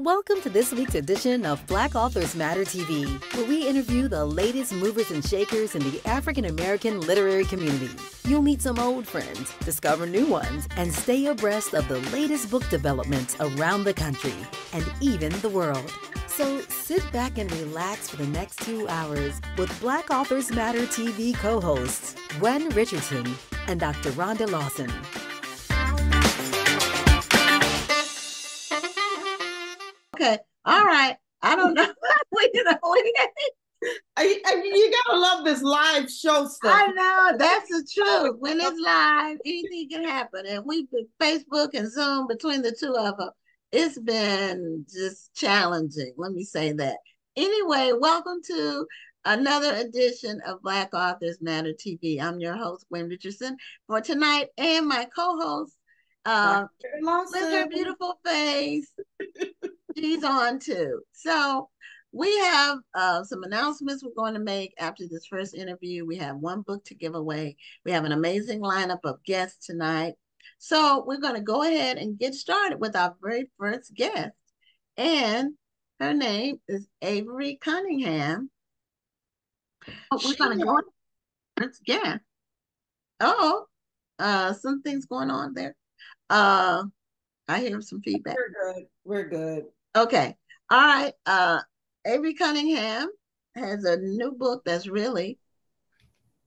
Welcome to this week's edition of Black Authors Matter TV, where we interview the latest movers and shakers in the African American literary community. You'll meet some old friends, discover new ones, and stay abreast of the latest book developments around the country and even the world. So sit back and relax for the next 2 hours with Black Authors Matter TV co-hosts Gwen Richardson and Dr. Rhonda Lawson. Okay. All right. I don't know. You gotta love this live show stuff. I know. That's the truth. When it's live, anything can happen. And we've been Facebook and Zoom between the two of them. It's been just challenging. Let me say that. Anyway, welcome to another edition of Black Authors Matter TV. I'm your host, Gwen Richardson, for tonight, and my co-host, with her beautiful face. She's on too. So we have some announcements we're going to make after this first interview. We have one book to give away. We have an amazing lineup of guests tonight. So we're going to go ahead and get started with our very first guest. And her name is Avery Cunningham. We're going to go with first guest. Something's going on there. I hear some feedback. We're good. Okay. All right. Avery Cunningham has a new book that's really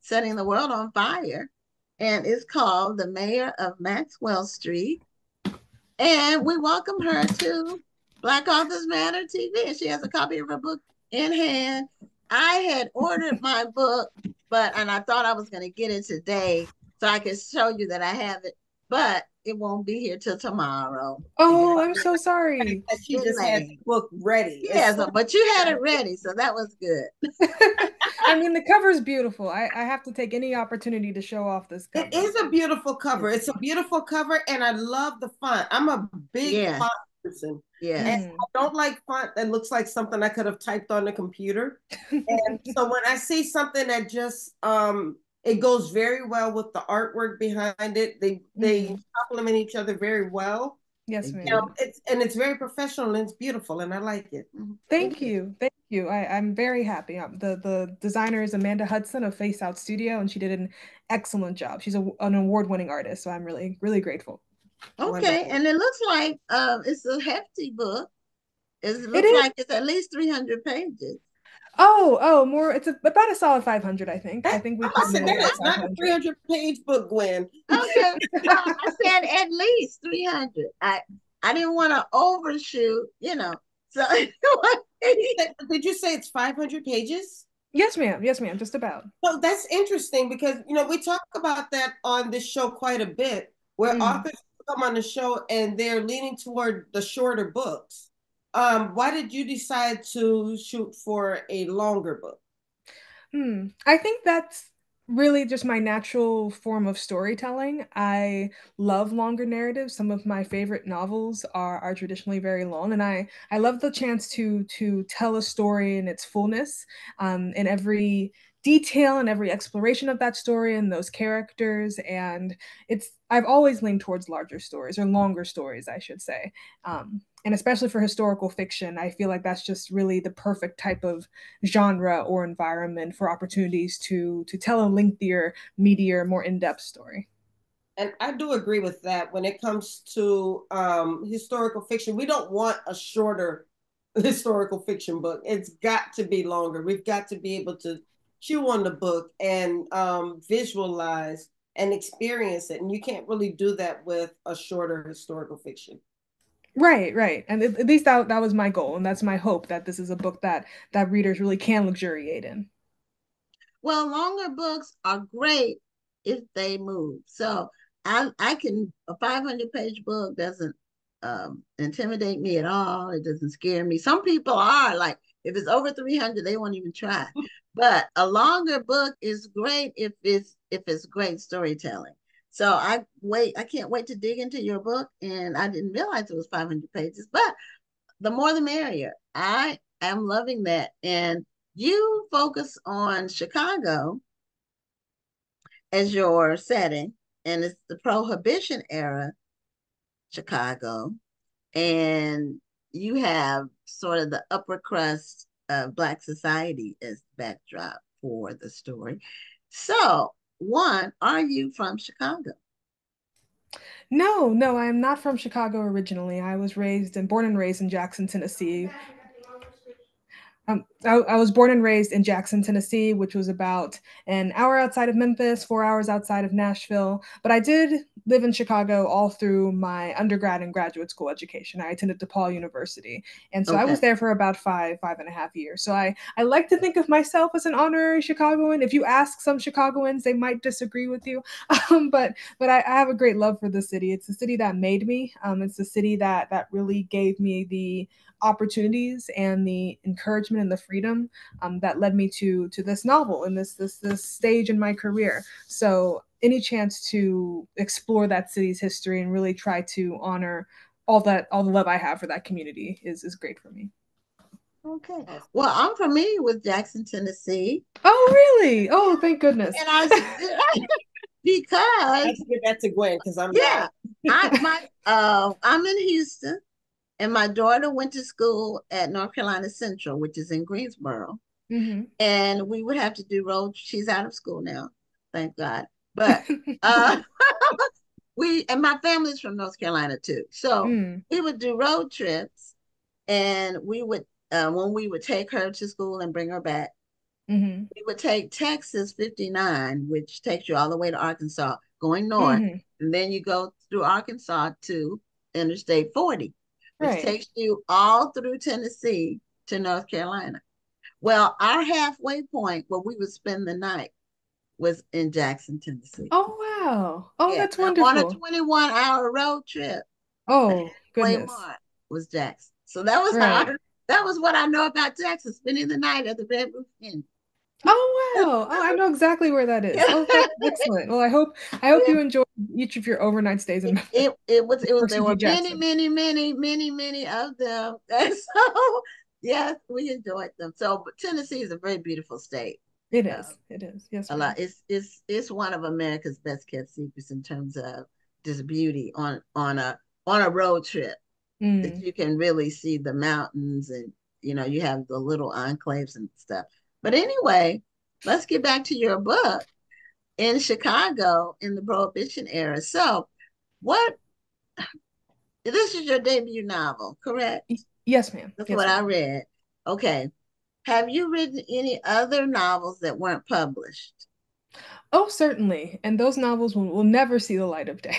setting the world on fire, and it's called The Mayor of Maxwell Street. And we welcome her to Black Authors Matter TV, and she has a copy of her book in hand. I had ordered my book, and I thought I was going to get it today so I could show you that I have it, but it won't be here till tomorrow. Oh, I'm so sorry. She just had the book ready. Yeah, but you had it ready, so that was good. I mean, the cover's beautiful. I have to take any opportunity to show off this cover. It is a beautiful cover. It's a beautiful cover, and I love the font. I'm a big font person. Yeah. And I don't like font that looks like something I could have typed on the computer. And so when I see something that just it goes very well with the artwork behind it. They complement each other very well. Yes, ma'am. It's very professional and it's beautiful, and I like it. Thank you. I'm very happy. The designer is Amanda Hudson of Face Out Studio, and she did an excellent job. She's an award-winning artist, so I'm really, really grateful. Okay, wonderful. And it looks like it's a hefty book. It looks like it's at least 300 pages. More. It's about a solid 500, I think. I think that's not a 300-page book, Gwen. Okay, I said at least 300. I didn't want to overshoot, So did you say it's 500 pages? Yes, ma'am. Just about. So that's interesting because we talk about that on this show quite a bit, where authors come on the show and they're leaning toward the shorter books. Why did you decide to shoot for a longer book? I think that's really just my natural form of storytelling. I love longer narratives. Some of my favorite novels are traditionally very long, and I love the chance to tell a story in its fullness, in every detail and every exploration of that story and those characters. And I've always leaned towards larger stories, or longer stories, I should say. And especially for historical fiction, I feel like that's just really the perfect type of genre or environment for opportunities to tell a lengthier, meatier, more in-depth story. And I do agree with that. When it comes to historical fiction, we don't want a shorter historical fiction book. It's got to be longer. We've got to be able to chew on the book and visualize and experience it. And you can't really do that with a shorter historical fiction. Right. And at least that was my goal. And that's my hope, that this is a book that readers really can luxuriate in. Well, longer books are great if they move. So a 500-page book doesn't intimidate me at all. It doesn't scare me. Some people are like, if it's over 300, they won't even try. But a longer book is great if it's great storytelling. So I can't wait to dig into your book, and I didn't realize it was 500 pages, but the more the merrier. I am loving that. And you focus on Chicago as your setting, and it's the Prohibition era Chicago. And you have sort of the upper crust of Black society as backdrop for the story. So, one, are you from Chicago? No, no, I am not from Chicago originally. I was born and raised in Jackson, Tennessee. I was born and raised in Jackson, Tennessee, which was about an hour outside of Memphis, 4 hours outside of Nashville. But I did live in Chicago all through my undergrad and graduate school education. I attended DePaul University. And so I was Okay. there for about 5.5 years. So I like to think of myself as an honorary Chicagoan. If you ask some Chicagoans, they might disagree with you. But I have a great love for the city. It's the city that made me. It's the city that really gave me the opportunities and the encouragement and the freedom that led me to this novel and this stage in my career. So any chance to explore that city's history and really try to honor all the love I have for that community is great for me. Okay. Well, I'm familiar with Jackson, Tennessee. Oh really? Oh thank goodness. And because Let's give that to Gwen because I'm yeah, not. I'm in Houston, and my daughter went to school at North Carolina Central, which is in Greensboro. Mm-hmm. And we would have to do road. She's out of school now, thank God. But uh, we and my family's from North Carolina too, so Mm. we would do road trips, and we would when we would take her to school and bring her back, Mm-hmm. we would take Texas 59, which takes you all the way to Arkansas, going north, Mm-hmm. and then you go through Arkansas to Interstate 40, which Right. takes you all through Tennessee to North Carolina. Well, our halfway point where we would spend the night was in Jackson, Tennessee. Oh wow. Oh Yeah, that's now on a wonderful. 21-hour road trip, the Oh halfway goodness. mark was Jackson. So that was Right. that was what I know about Jackson, spending the night at the Red Roof Inn. Oh wow. Oh, I know exactly where that is. Oh, that's excellent. Well, I hope you enjoy each of your overnight stays in Memphis. It was Or there excuse me, were many, Jackson. many, many, many, many of them. And so yes, we enjoyed them. So but Tennessee is a very beautiful state. It Uh, is. It is. Yes, a lot. ma'am. It's one of America's best kept secrets in terms of just beauty on a road trip, that Mm. you can really see the mountains, and you have the little enclaves and stuff. But anyway, let's get back to your book in Chicago in the Prohibition era. So, what this is your debut novel, correct? Yes, ma'am. That's Yes, what I ma'am. read. Okay. Have you written any other novels that weren't published? Oh, certainly. And those novels will never see the light of day.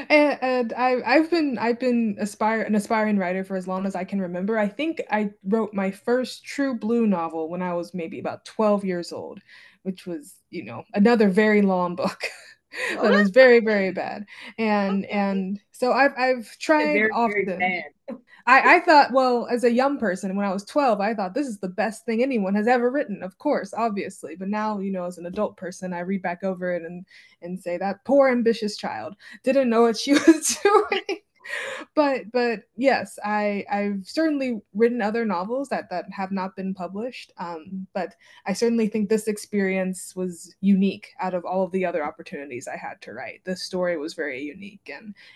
And I've been an aspiring writer for as long as I can remember. I think I wrote my first true blue novel when I was maybe about 12 years old, which was, another very long book Oh, that was that's very, very great. bad. And Okay. and so I've tried Very, very often. bad. I thought, well, as a young person, when I was 12, I thought this is the best thing anyone has ever written, of course, obviously. But now, as an adult person, I read back over it and say that poor ambitious child didn't know what she was doing. But yes, I've certainly written other novels that have not been published. But I certainly think this experience was unique out of all of the other opportunities I had to write. This story was very unique,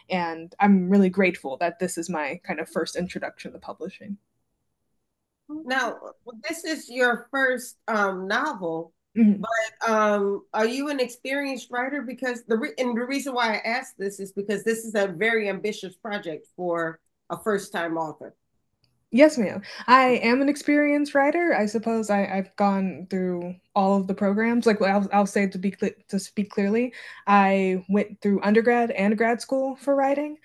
and I'm really grateful that this is my kind of first introduction to publishing. Now, this is your first novel, Mhm. but are you an experienced writer? Because and the reason why I asked this is because this is a very ambitious project for a first-time author. Yes, ma'am. I am an experienced writer. I suppose I've gone through all of the programs. Like, well, I'll say to speak clearly, I went through undergrad and grad school for writing.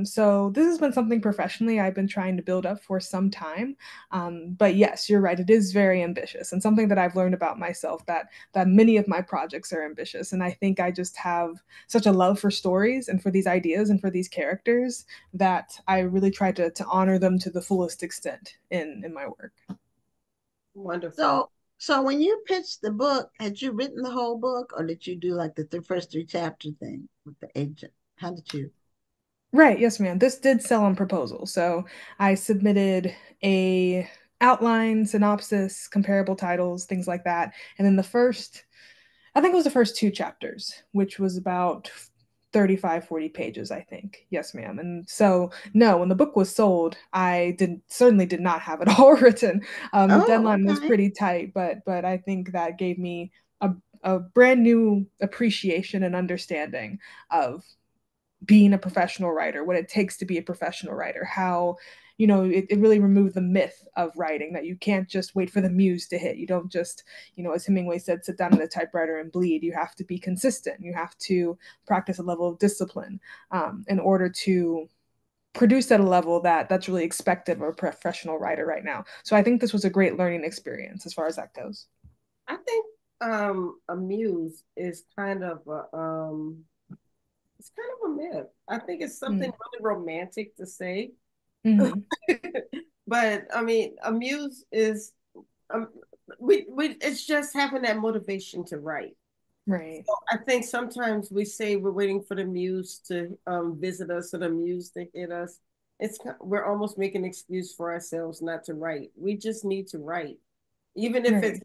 So this has been something professionally I've been trying to build up for some time. But yes, you're right. It is very ambitious, and something that I've learned about myself that many of my projects are ambitious. And I think I just have such a love for stories and for these ideas and for these characters that I really try to honor them to the fullest extent in my work. Wonderful. So when you pitched the book, had you written the whole book, or did you do like the first three chapter thing with the agent? How did you? Right, yes, ma'am. This did sell on proposal. So I submitted a outline, synopsis, comparable titles, things like that. And then I think it was the first two chapters, which was about 35, 40 pages, I think. Yes, ma'am. And so, no, when the book was sold, I certainly did not have it all written. The Oh, deadline was okay. pretty tight, but I think that gave me a brand new appreciation and understanding of being a professional writer, what it takes to be a professional writer, how, it really removed the myth of writing, that you can't just wait for the muse to hit. You don't just, as Hemingway said, sit down at a typewriter and bleed. You have to be consistent. You have to practice a level of discipline in order to produce at a level that's really expected of a professional writer right now. So I think this was a great learning experience as far as that goes. I think a muse is kind of it's kind of a myth. I think it's something really romantic to say. Mm-hmm. But I mean, a muse is um, we it's just having that motivation to write. Right. So I think sometimes we say we're waiting for the muse to visit us or the muse to hit us. We're almost making an excuse for ourselves not to write. We just need to write, Right.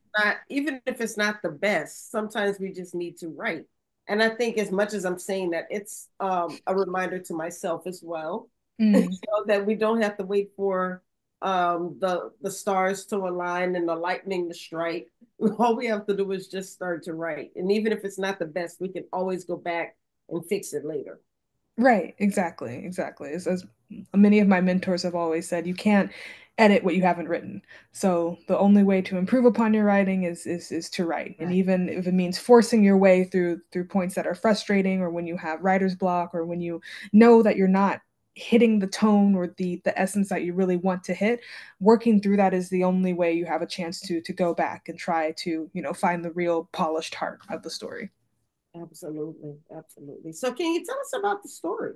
even if it's not the best. Sometimes we just need to write. And I think as much as I'm saying that, it's a reminder to myself as well, Mm. that we don't have to wait for the stars to align and the lightning to strike. All we have to do is just start to write. And even if it's not the best, we can always go back and fix it later. Right, exactly. As many of my mentors have always said, you can't edit what you haven't written. So the only way to improve upon your writing is to write. And Right. even if it means forcing your way through points that are frustrating, or when you have writer's block, or when you know that you're not hitting the tone or the essence that you really want to hit, working through that is the only way you have a chance to go back and try to, find the real polished heart of the story. Absolutely, absolutely. So can you tell us about the story?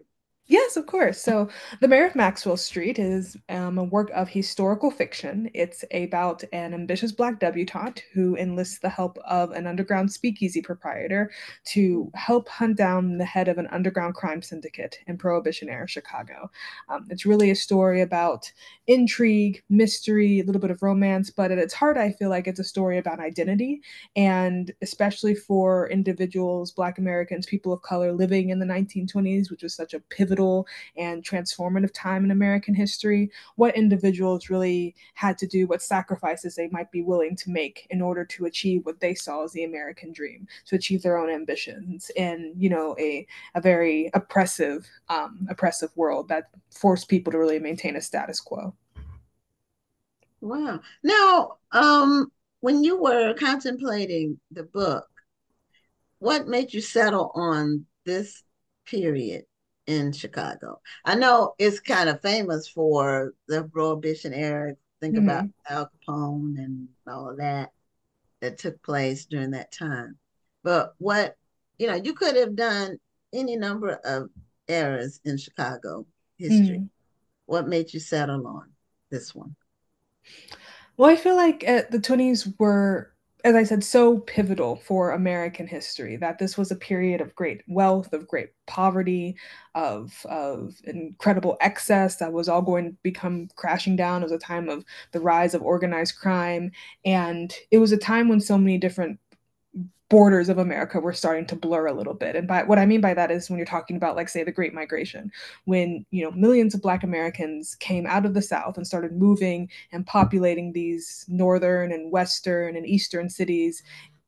Yes, of course. So, The Mayor of Maxwell Street is a work of historical fiction. It's about an ambitious Black debutante who enlists the help of an underground speakeasy proprietor to help hunt down the head of an underground crime syndicate in Prohibition era Chicago. It's really a story about intrigue, mystery, a little bit of romance, but at its heart, I feel like it's a story about identity, and especially for individuals, Black Americans, people of color living in the 1920s, which was such a pivotal and transformative time in American history, what individuals really had to do, what sacrifices they might be willing to make in order to achieve what they saw as the American dream, to achieve their own ambitions in, a very oppressive world that forced people to really maintain a status quo. Wow. Now, when you were contemplating the book, what made you settle on this period in Chicago? I know it's kind of famous for the Prohibition era. Think about Mm-hmm. Al Capone and all of that that took place during that time. But you could have done any number of eras in Chicago history. Mm-hmm. What made you settle on this one? Well, I feel like the 20s were, as I said, so pivotal for American history, that this was a period of great wealth, of great poverty, of incredible excess that was all going to become crashing down. It was a time of the rise of organized crime. And it was a time when so many different borders of America were starting to blur a little bit. And by what I mean by that is when you're talking about, like, say, the Great Migration, when millions of Black Americans came out of the South and started moving and populating these northern and western and eastern cities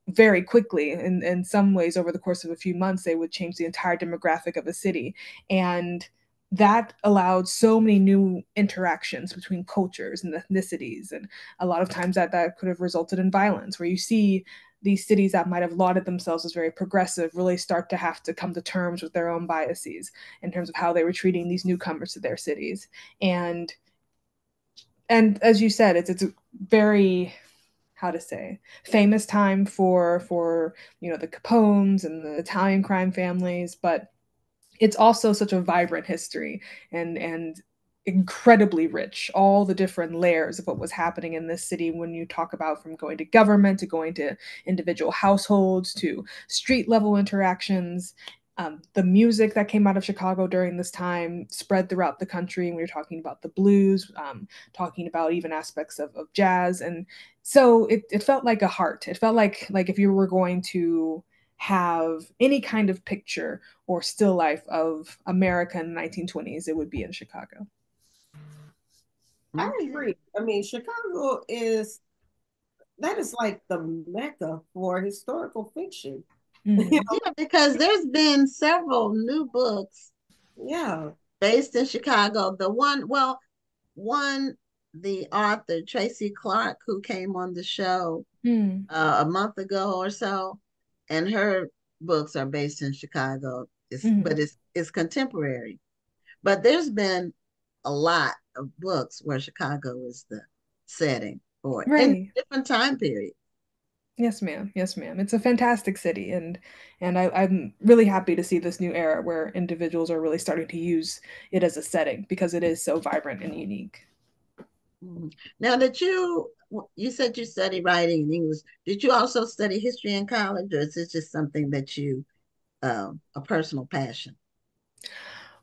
very quickly. In some ways, over the course of a few months, they would change the entire demographic of a city. And that allowed so many new interactions between cultures and ethnicities. And a lot of times that could have resulted in violence, where you see these cities that might have lauded themselves as very progressive really start to have to come to terms with their own biases in terms of how they were treating these newcomers to their cities. And as you said, it's a very, how to say, famous time for the Capones and the Italian crime families, but it's also such a vibrant history, and incredibly rich, all the different layers of what was happening in this city, when you talk about from going to government to going to individual households to street level interactions. The music that came out of Chicago during this time spread throughout the country, and we were talking about the blues, talking about even aspects of jazz. And so it felt like a heart. It felt like if you were going to have any kind of picture or still life of America in the 1920s, it would be in Chicago. I agree. I mean, Chicago is that is like the mecca for historical fiction. Mm. Yeah, because there's been several new books, Yeah, based in Chicago. The author Tracy Clark, who came on the show a month ago or so, and her books are based in Chicago. But it's contemporary. But there's been a lot of books where Chicago is the setting for it in Right. different time periods. Yes, ma'am. Yes, ma'am. It's a fantastic city, and I'm really happy to see this new era where individuals are really starting to use it as a setting because it is so vibrant and unique. Now that you said you study writing in English, did you also study history in college, or is this just something that you a personal passion?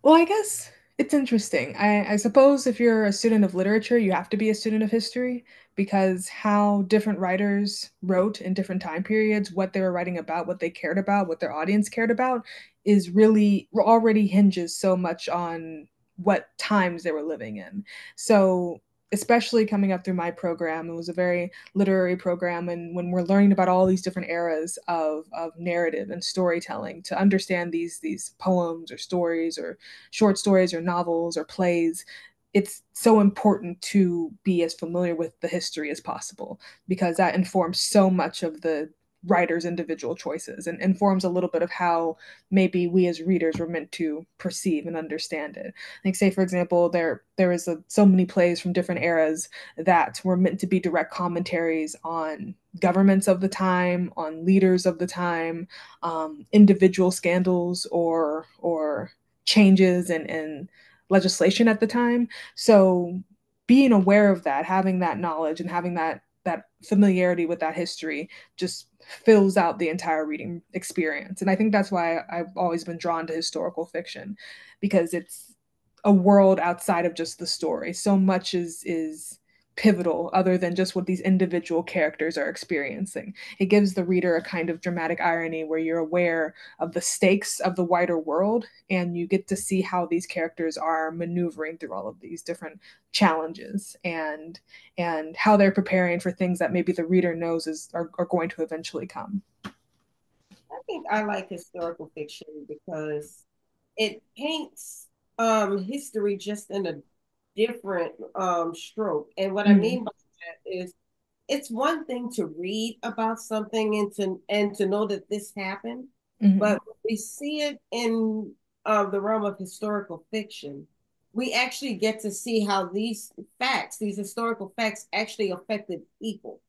Well, I guess it's interesting. I suppose if you're a student of literature, you have to be a student of history because how different writers wrote in different time periods, what they were writing about, what they cared about, what their audience cared about, is really already hinges so much on what times they were living in. So, especially coming up through my program, it was a very literary program. And when we're learning about all these different eras of narrative and storytelling, to understand these poems or stories or short stories or novels or plays, it's so important to be as familiar with the history as possible because that informs so much of the writer's individual choices and informs a little bit of how maybe we as readers were meant to perceive and understand it. Like, say for example, there is so many plays from different eras that were meant to be direct commentaries on governments of the time, on leaders of the time, individual scandals or changes in legislation at the time. So being aware of that, having that knowledge and having that familiarity with that history just fills out the entire reading experience. And I think that's why I've always been drawn to historical fiction because it's a world outside of just the story. So much is pivotal other than just what these individual characters are experiencing. It gives the reader a kind of dramatic irony where you're aware of the stakes of the wider world and you get to see how these characters are maneuvering through all of these different challenges and how they're preparing for things that maybe the reader knows are going to eventually come. I think I like historical fiction because it paints history just in a different stroke. And what I mean by that is it's one thing to read about something and to know that this happened, but when we see it in the realm of historical fiction, we actually get to see how these historical facts, actually affected people.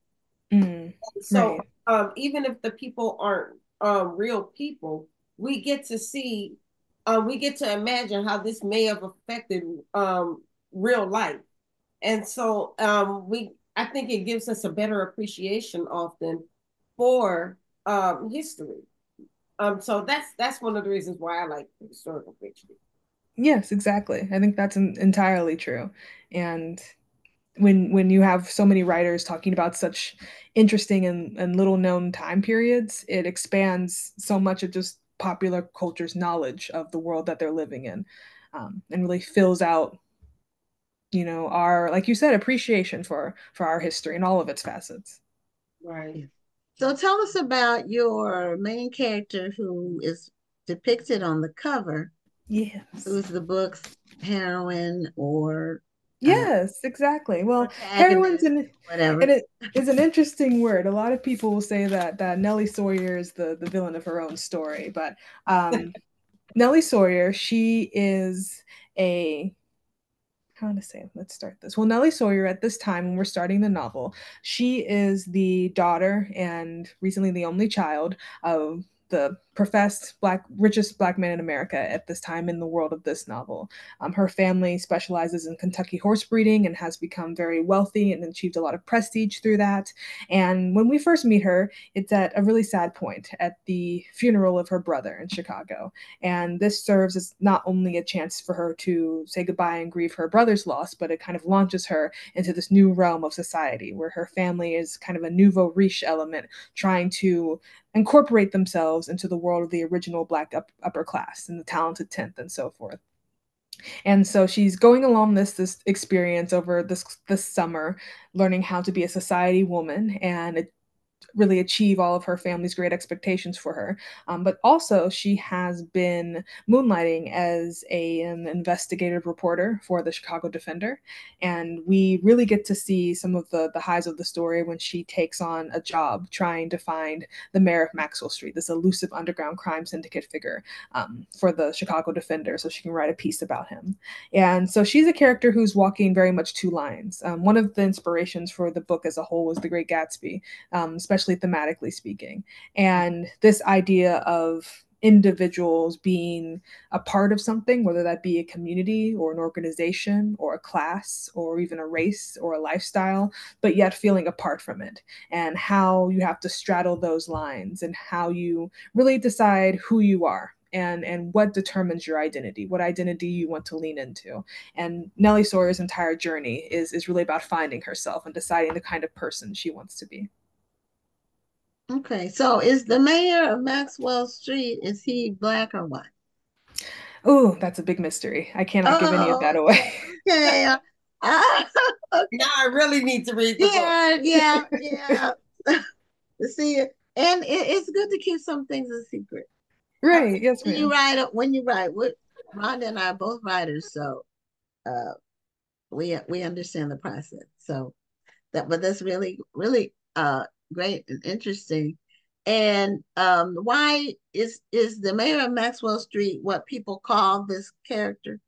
So Right. even if the people aren't real people, we get to see, we get to imagine how this may have affected real life. And so I think it gives us a better appreciation often for history. So that's one of the reasons why I like historical fiction. Yes, exactly. I think that's entirely true. And when you have so many writers talking about such interesting and little known time periods, it expands so much of just popular culture's knowledge of the world that they're living in, and really fills out, our, like you said, appreciation for our history and all of its facets. Right. So tell us about your main character who is depicted on the cover. Yes. Who's the book's heroine or Yes, exactly. Well, heroine's protagonist, and whatever. it is an interesting word. A lot of people will say that Nellie Sawyer is the villain of her own story, but Nellie Sawyer, she is a how to say it? Let's start this. Well, Nellie Sawyer, at this time when we're starting the novel, she is the daughter and recently the only child of the professed richest black man in America at this time in the world of this novel. Her family specializes in Kentucky horse breeding and has become very wealthy and achieved a lot of prestige through that. And when we first meet her, it's at a really sad point at the funeral of her brother in Chicago. And this serves as not only a chance for her to say goodbye and grieve her brother's loss, but it kind of launches her into this new realm of society where her family is kind of a nouveau riche element trying to incorporate themselves into the world of the original Black upper class and the talented 10th and so forth. And so she's going along this experience over this summer, learning how to be a society woman and really achieve all of her family's great expectations for her. But also, she has been moonlighting as an investigative reporter for the Chicago Defender. And we really get to see some of the highs of the story when she takes on a job trying to find the mayor of Maxwell Street, this elusive underground crime syndicate figure for the Chicago Defender, so she can write a piece about him. And so she's a character who's walking very much two lines. One of the inspirations for the book as a whole was The Great Gatsby, especially thematically speaking. And this idea of individuals being a part of something, whether that be a community or an organization or a class or even a race or a lifestyle, but yet feeling apart from it, and how you have to straddle those lines and how you really decide who you are and what determines your identity, what identity you want to lean into. And Nellie Sawyer's entire journey is really about finding herself and deciding the kind of person she wants to be. Okay, so is the mayor of Maxwell Street, is he Black or white? Oh, that's a big mystery. I cannot give any of that Oh, away. okay. Okay. Now I really need to read the book. Yeah. See, and it's good to keep some things a secret. Right. Yes, When you ma'am. write, when you write, Rhonda and I are both writers, so uh, we understand the process. So but that's really great and interesting. And why is the mayor of Maxwell Street what people call this character?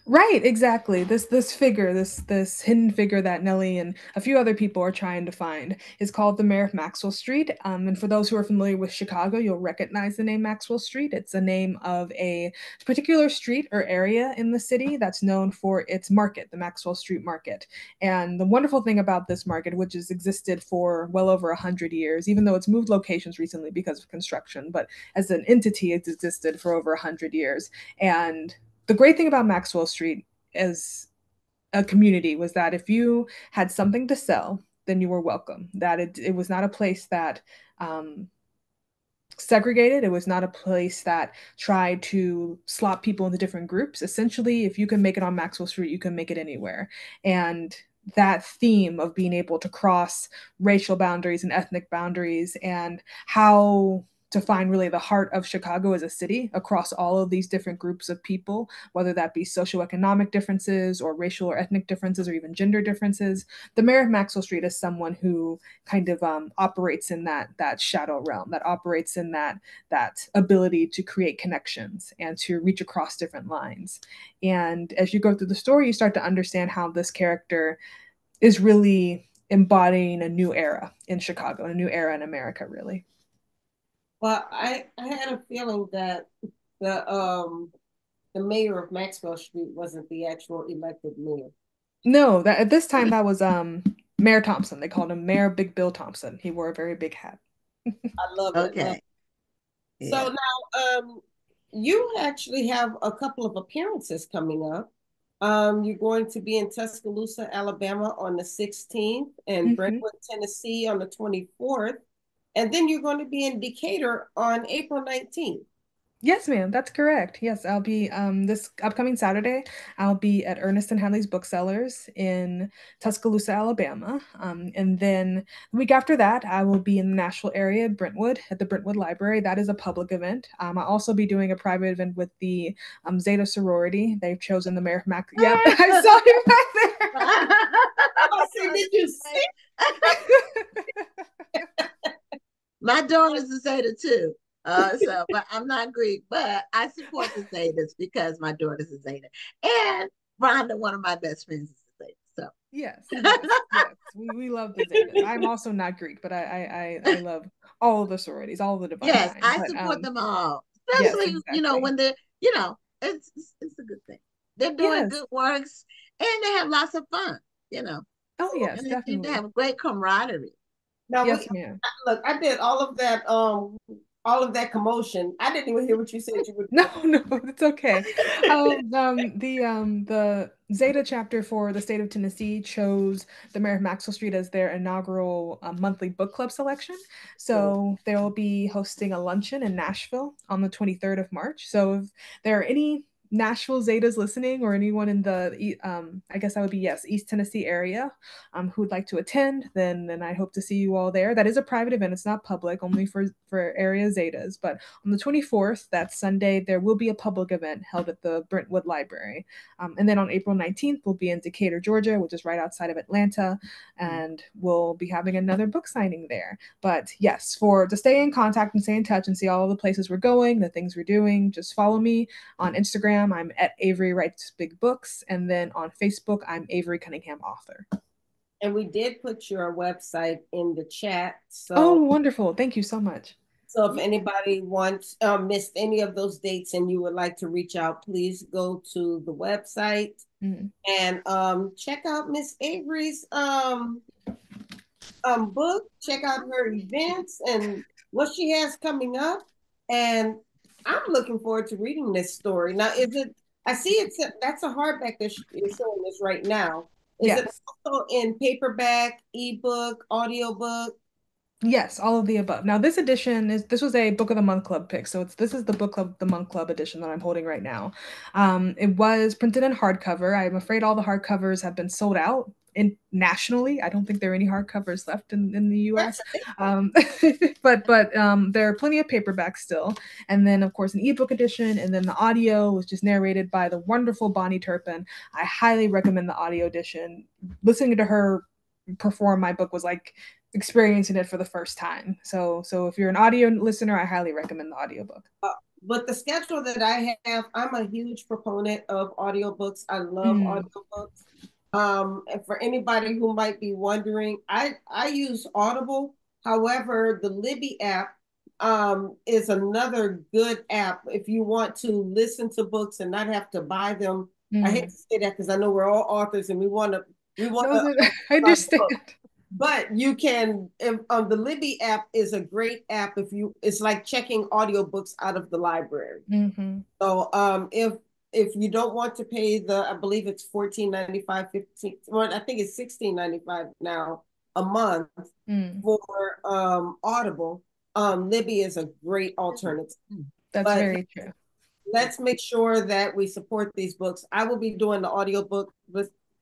Right, exactly. This figure, this hidden figure that Nellie and a few other people are trying to find is called the Mayor of Maxwell Street. And for those who are familiar with Chicago, you'll recognize the name Maxwell Street. It's the name of a particular street or area in the city that's known for its market, the Maxwell Street Market. And the wonderful thing about this market, which has existed for well over 100 years, even though it's moved locations recently because of construction, but as an entity, it's existed for over 100 years. And the great thing about Maxwell Street as a community was that if you had something to sell, then you were welcome. That it was not a place that segregated. It was not a place that tried to slot people into different groups. Essentially, if you can make it on Maxwell Street, you can make it anywhere. And that theme of being able to cross racial boundaries and ethnic boundaries and how to find really the heart of Chicago as a city across all of these different groups of people, whether that be socioeconomic differences or racial or ethnic differences or even gender differences. The mayor of Maxwell Street is someone who kind of operates in that shadow realm, that operates in that ability to create connections and to reach across different lines. And as you go through the story, you start to understand how this character is really embodying a new era in Chicago, a new era in America, really. Well, I had a feeling that the mayor of Maxwell Street wasn't the actual elected mayor. No, that at this time that was Mayor Thompson. They called him Mayor Big Bill Thompson. He wore a very big hat. I love it. Okay, So yeah. now, you actually have a couple of appearances coming up. You're going to be in Tuscaloosa, Alabama on the 16th and Mhm. Brentwood, Tennessee on the 24th. And then you're going to be in Decatur on April 19th. Yes, ma'am, that's correct. Yes, I'll be this upcoming Saturday, I'll be at Ernest and Hadley's Booksellers in Tuscaloosa, Alabama. And then the week after that, I will be in the Nashville area, Brentwood, at the Brentwood Library. That is a public event. I'll also be doing a private event with the Zeta sorority. They've chosen the mayor of Mac. Yep, I saw you back Oh, see, did you see? My daughter's a Zeta too. But I'm not Greek, but I support the Zetas because my daughter's a Zeta. And Rhonda, one of my best friends, is a Zeta. Yes, yes. We love the Zetas. I'm also not Greek, but I love all of the sororities, all of the divine Yes, nine. I But support them all, yes, especially exactly. when they're it's a good thing. They're doing Yes. good works and they have lots of fun. You know, Oh yes, and they seem to definitely. have great camaraderie. Now we Yes, ma'am. look, I did all of that all of that commotion. I didn't even hear what you said you were No, doing. no, it's okay. The Zeta chapter for the state of Tennessee chose the Mayor of Maxwell Street as their inaugural monthly book club selection. So they'll be hosting a luncheon in Nashville on the 23rd of March. So if there are any Nashville Zetas listening, or anyone in the I guess that would be, yes, East Tennessee area, who would like to attend, then I hope to see you all there. That is a private event; it's not public, only for area Zetas. But on the 24th, that's Sunday, there will be a public event held at the Brentwood Library, and then on April 19th, we'll be in Decatur, Georgia, which is right outside of Atlanta, and we'll be having another book signing there. But yes, for to stay in contact and stay in touch and see all the places we're going, the things we're doing, just follow me on Instagram. I'm at Avery Writes Big Books. And then on Facebook, I'm Avery Cunningham Author. And we did put your website in the chat. So, oh, wonderful. Thank you so much. So if anybody wants missed any of those dates and you would like to reach out, please go to the website and check out Miss Avery's book. Check out her events and what she has coming up. And I'm looking forward to reading this story. Now, is it? I see that's a hardback that you're showing us right now. Is it also in paperback, ebook, audiobook? Yes, all of the above. Now, this was a Book of the Month Club pick, so this is the Book of the Month Club edition that I'm holding right now. It was printed in hardcover. I'm afraid all the hardcovers have been sold out nationally. I don't think there are any hardcovers left in the U.S. But there are plenty of paperbacks still, and then of course an ebook edition, and then the audio was just narrated by the wonderful Bonnie Turpin. I highly recommend the audio edition. Listening to her perform my book was like experiencing it for the first time. So if you're an audio listener, I highly recommend the audiobook. But the schedule that I have, I'm a huge proponent of audiobooks. I love audiobooks. And for anybody who might be wondering, I use Audible. However, the Libby app is another good app if you want to listen to books and not have to buy them. I hate to say that because I know we're all authors and we want to I understand. But you can, the Libby app is a great app it's like checking audiobooks out of the library. So if you don't want to pay I believe it's $14.95, 15, well, I think it's $16.95 now a month for Audible, Libby is a great alternative. That's very true. Let's make sure that we support these books. I will be doing the audiobook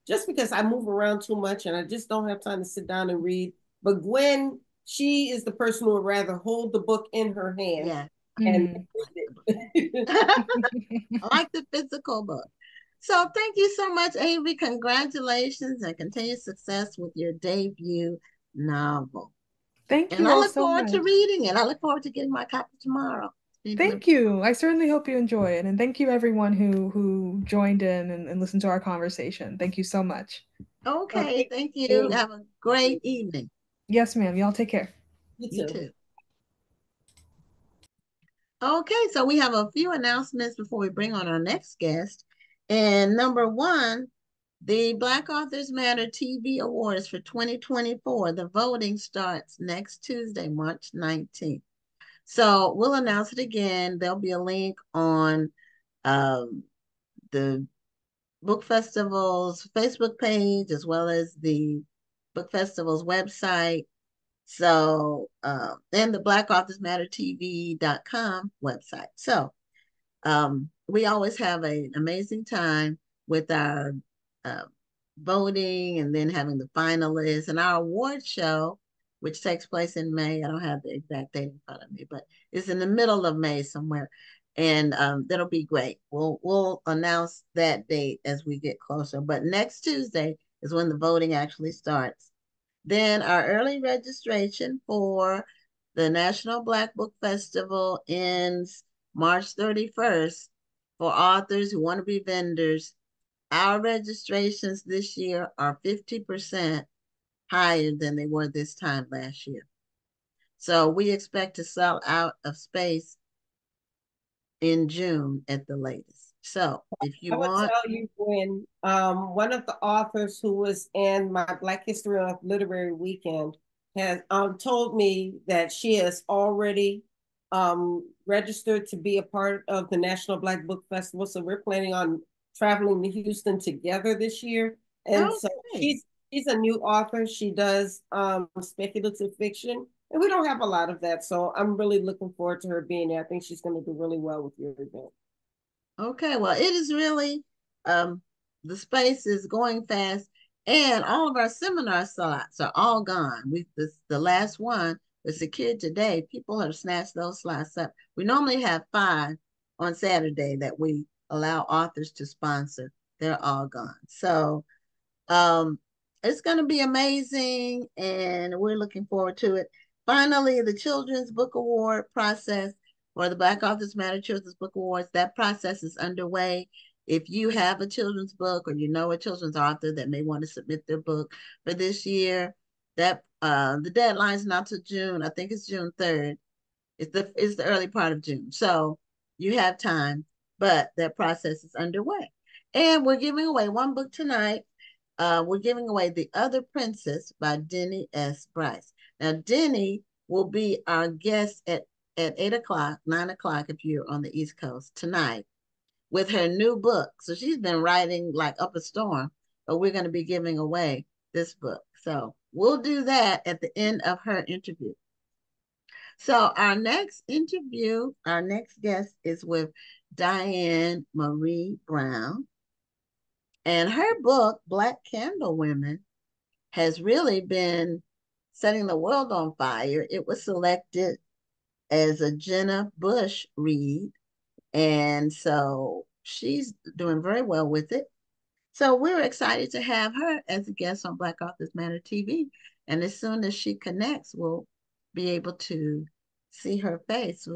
just because I move around too much and I just don't have time to sit down and read. But Gwen, she is the person who would rather hold the book in her hand. Yeah. And I like the physical book. So thank you so much, Avery. Congratulations and continued success with your debut novel. Thank you. And I look forward to reading it. I look forward to getting my copy tomorrow. Thank you. I certainly hope you enjoy it. And thank you everyone who joined in and listened to our conversation. Thank you so much. Okay, thank you. Have a great evening. Yes, ma'am. Y'all take care. You too. Okay, so we have a few announcements before we bring on our next guest. And number one, the Black Authors Matter TV Awards for 2024. The voting starts next Tuesday, March 19th. So we'll announce it again. There'll be a link on the Book Festival's Facebook page as well as the Book Festival's website. So, and the BlackAuthorsMatterTV.com website. So, we always have an amazing time with our voting and then having the finalists and our award show, which takes place in May. I don't have the exact date in front of me, but it's in the middle of May somewhere. And that'll be great. We'll announce that date as we get closer. But next Tuesday is when the voting actually starts. Then our early registration for the National Black Book Festival ends March 31st for authors who want to be vendors. Our registrations this year are 50% higher than they were this time last year. So we expect to sell out of space in June at the latest. So if you want... I will tell you, Gwen, one of the authors who was in my Black History of Literary Weekend has told me that she has already registered to be a part of the National Black Book Festival. So we're planning on traveling to Houston together this year. And so Okay. she's a new author. She does speculative fiction, and we don't have a lot of that. So I'm really looking forward to her being there. I think she's going to do really well with your event. Okay, well, it is really the space is going fast, and all of our seminar slots are all gone. The last one was secured today. People have snatched those slots up. We normally have 5 on Saturday that we allow authors to sponsor. They're all gone. So it's going to be amazing, and we're looking forward to it. Finally, the Children's Book Award process, or the Black Authors Matter Children's Book Awards, that process is underway. If you have a children's book, or you know a children's author that may want to submit their book for this year, that the deadline is not till June. I think it's June 3rd. It's the early part of June. So you have time, but that process is underway. And we're giving away one book tonight. We're giving away The Other Princess by Denny S. Bryce. Now, Denny will be our guest at 8 o'clock, 9 o'clock if you're on the East Coast tonight with her new book. So she's been writing like up a storm, but we're going to be giving away this book. So we'll do that at the end of her interview. So our next guest is with Diane Marie Brown. And her book, Black Candle Women, has really been setting the world on fire. It was selected as a Jenna Bush read. And so she's doing very well with it. So we're excited to have her as a guest on Black Authors Matter TV. And as soon as she connects, we'll be able to see her face.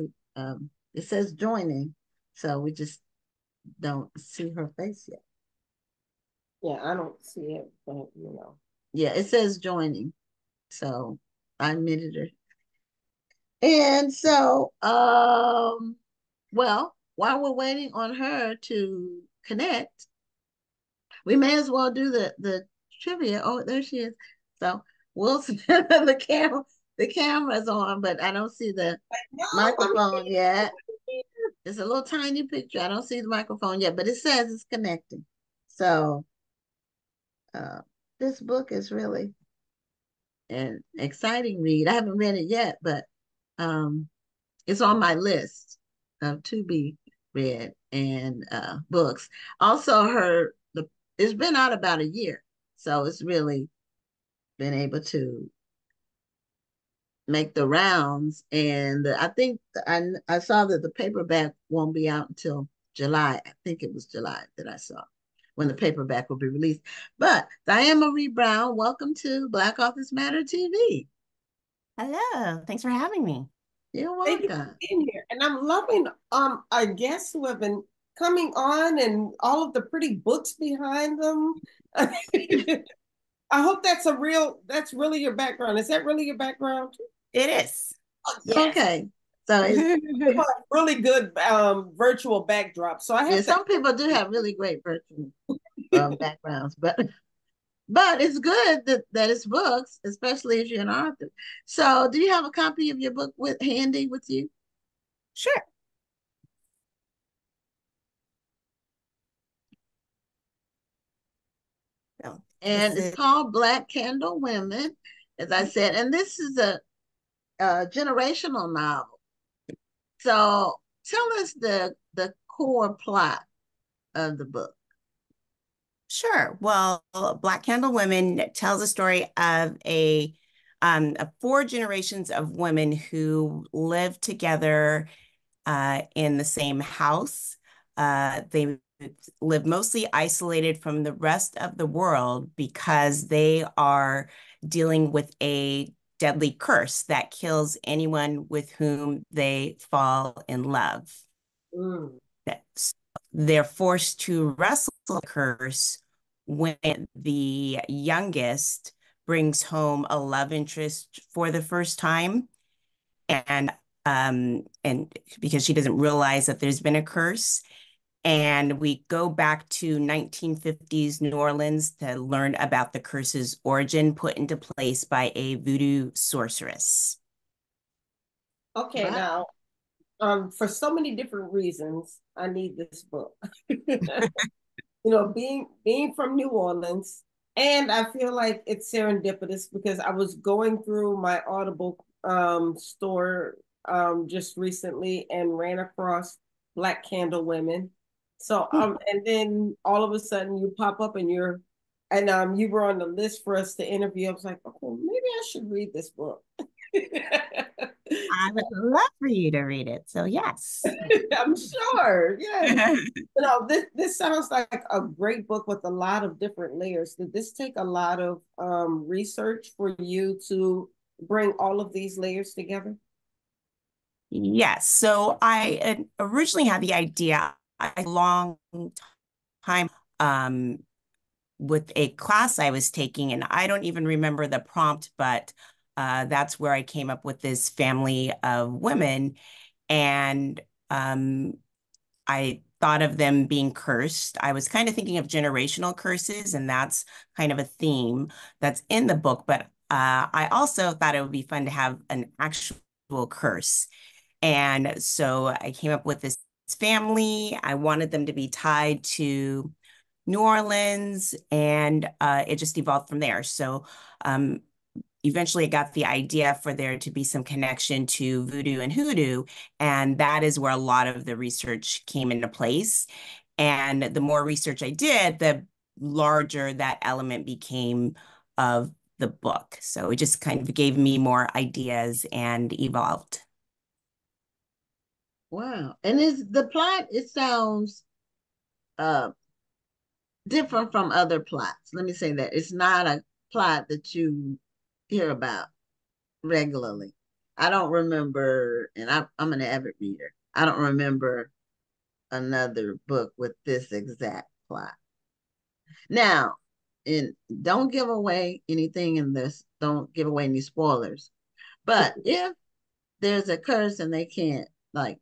It says joining, so we just don't see her face yet. Yeah, I don't see it, but you know. Yeah, it says joining. So I admitted her. And so, well, while we're waiting on her to connect, we may as well do the trivia. Oh, there she is. So we'll see the camera's on, but I don't see the microphone yet. It's a little tiny picture. I don't see the microphone yet, but it says it's connecting. So this book is really an exciting read. I haven't read it yet, but it's on my list of to be read and books. Also, it's been out about a year, so it's really been able to make the rounds. And I think I saw that the paperback won't be out until July. I think it was July that I saw when the paperback will be released. But Diane Marie Brown, welcome to Black Authors Matter TV. Hello, thanks for having me. You're Thank you welcome. for being here. And I'm loving our guests who have been coming on and all of the pretty books behind them. I hope that's really your background. Is that really your background? It is. Yes. Okay. So it's really good virtual backdrop. So I have some people do have really great virtual backgrounds, but it's good that it's books, especially if you're an author. So do you have a copy of your book handy with you? Sure. And it's called Black Candle Women, as I said, and this is a generational novel. So tell us the core plot of the book. Sure. Well, Black Candle Women tells a story of of 4 generations of women who live together in the same house. They live mostly isolated from the rest of the world because they are dealing with a deadly curse that kills anyone with whom they fall in love. They're forced to wrestle the curse when the youngest brings home a love interest for the first time, and because she doesn't realize that there's been a curse. And we go back to 1950s New Orleans to learn about the curse's origin put into place by a voodoo sorceress. Okay, now For so many different reasons, I need this book. You know, being from New Orleans, and I feel like it's serendipitous because I was going through my Audible store just recently and ran across Black Candle Women. So and then all of a sudden you pop up and you were on the list for us to interview. I was like, oh, maybe I should read this book. I would love for you to read it. So yes. I'm sure. Yes. You know, this sounds like a great book with a lot of different layers. Did this take a lot of research for you to bring all of these layers together? Yes. So I originally had the idea a long time with a class I was taking, and I don't even remember the prompt, but that's where I came up with this family of women. And I thought of them being cursed. I was kind of thinking of generational curses, and that's kind of a theme that's in the book. But I also thought it would be fun to have an actual curse. And so I came up with this family. I wanted them to be tied to New Orleans, and it just evolved from there. So eventually I got the idea for there to be some connection to voodoo and hoodoo, and that is where a lot of the research came into place. And the more research I did, the larger that element became of the book. So it just kind of gave me more ideas and evolved. Wow. And is the plot, it sounds different from other plots. Let me say that. It's not a plot that you hear about regularly. I don't remember, and I'm an avid reader. I don't remember another book with this exact plot. Now, and don't give away anything in this, don't give away any spoilers. But if there's a curse and they can't, like,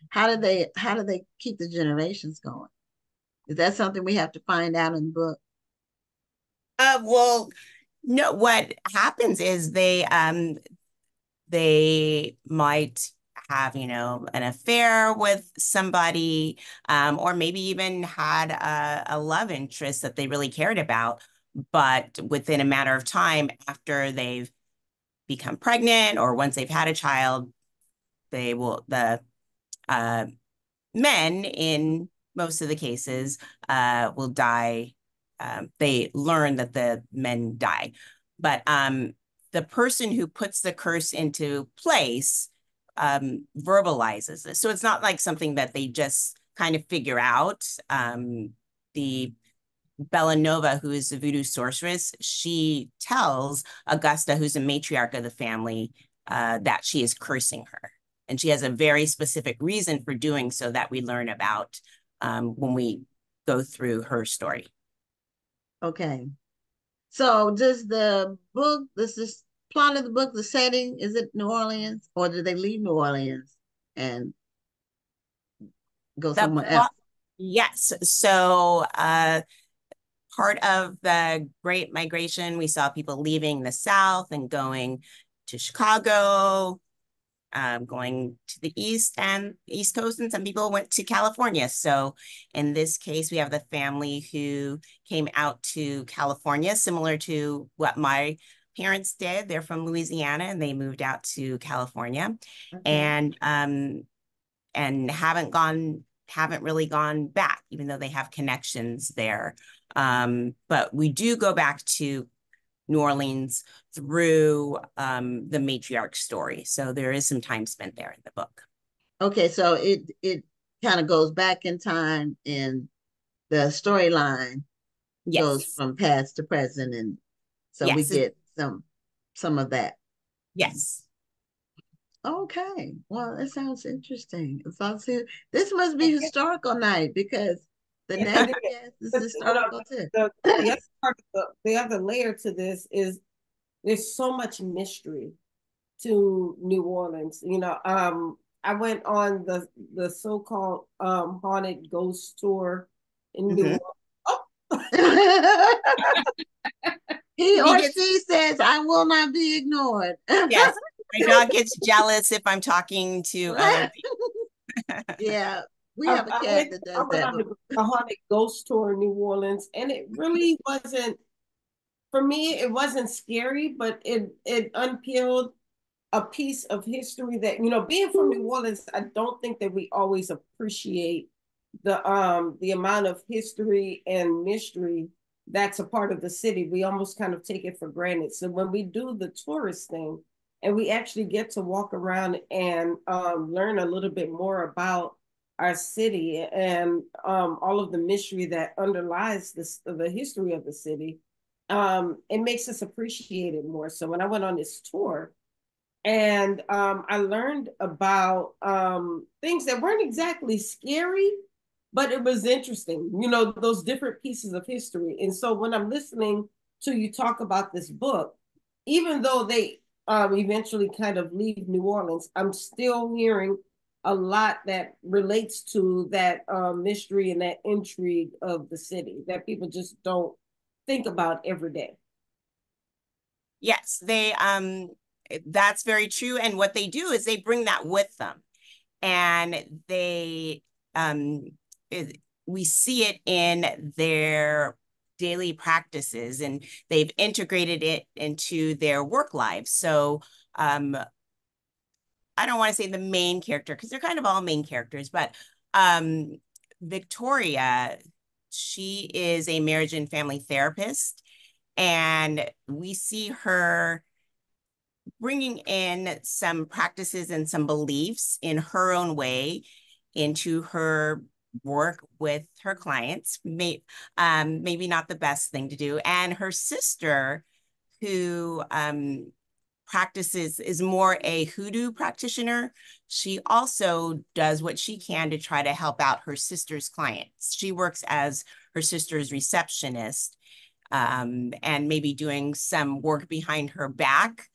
how do they keep the generations going? Is that something we have to find out in the book? Well, no, what happens is they might have, an affair with somebody, or maybe even had a love interest that they really cared about. But within a matter of time, after they've become pregnant or once they've had a child, the uh, men in most of the cases will die. They learn that the men die. But the person who puts the curse into place verbalizes this. So it's not like something that they just kind of figure out. The Bellanova, who is a voodoo sorceress, she tells Augusta, who's a matriarch of the family, that she is cursing her. And she has a very specific reason for doing so that we learn about when we go through her story. Okay. So does the book, this is plot of the book, the setting, is it New Orleans, or do they leave New Orleans and go somewhere else? Yes. So part of the Great Migration, we saw people leaving the South and going to Chicago, going to the East Coast, and some people went to California. So in this case, we have the family who came out to California, similar to what my parents did. They're from Louisiana and they moved out to California. Okay. And haven't really gone back, even though they have connections there. But we do go back to New Orleans through the matriarch story. So there is some time spent there in the book. Okay, so it kind of goes back in time, and the storyline goes from past to present, and so we get some of that. Yes. Okay, well, that sounds interesting. This must be historical night, because the next guest is historical too. The other layer to this is there's so much mystery to New Orleans. I went on the so-called haunted ghost tour in New Orleans. He or she says, "I will not be ignored." Yes. My dog gets jealous if I'm talking to other people. Yeah, we have a cat that I does went that. on a haunted ghost tour in New Orleans, and it really wasn't, for me, it wasn't scary, but it unpeeled a piece of history that, being from New Orleans, I don't think that we always appreciate the amount of history and mystery that's a part of the city. We almost kind of take it for granted. So when we do the tourist thing and we actually get to walk around and learn a little bit more about our city and all of the mystery that underlies the history of the city, it makes us appreciate it more. So when I went on this tour, and I learned about things that weren't exactly scary, but it was interesting, those different pieces of history. And so when I'm listening to you talk about this book, even though they eventually kind of leave New Orleans, I'm still hearing a lot that relates to that mystery and that intrigue of the city that people just don't think about every day. Yes, that's very true. And what they do is they bring that with them. And um, we see it in their daily practices, and they've integrated it into their work lives. So I don't want to say the main character because they're kind of all main characters, but Victoria, she is a marriage and family therapist, and we see her bringing in some practices and some beliefs in her own way into her work with her clients. Maybe not the best thing to do. And her sister, who is more a hoodoo practitioner. She also does what she can to try to help out her sister's clients. She works as her sister's receptionist, and maybe doing some work behind her back,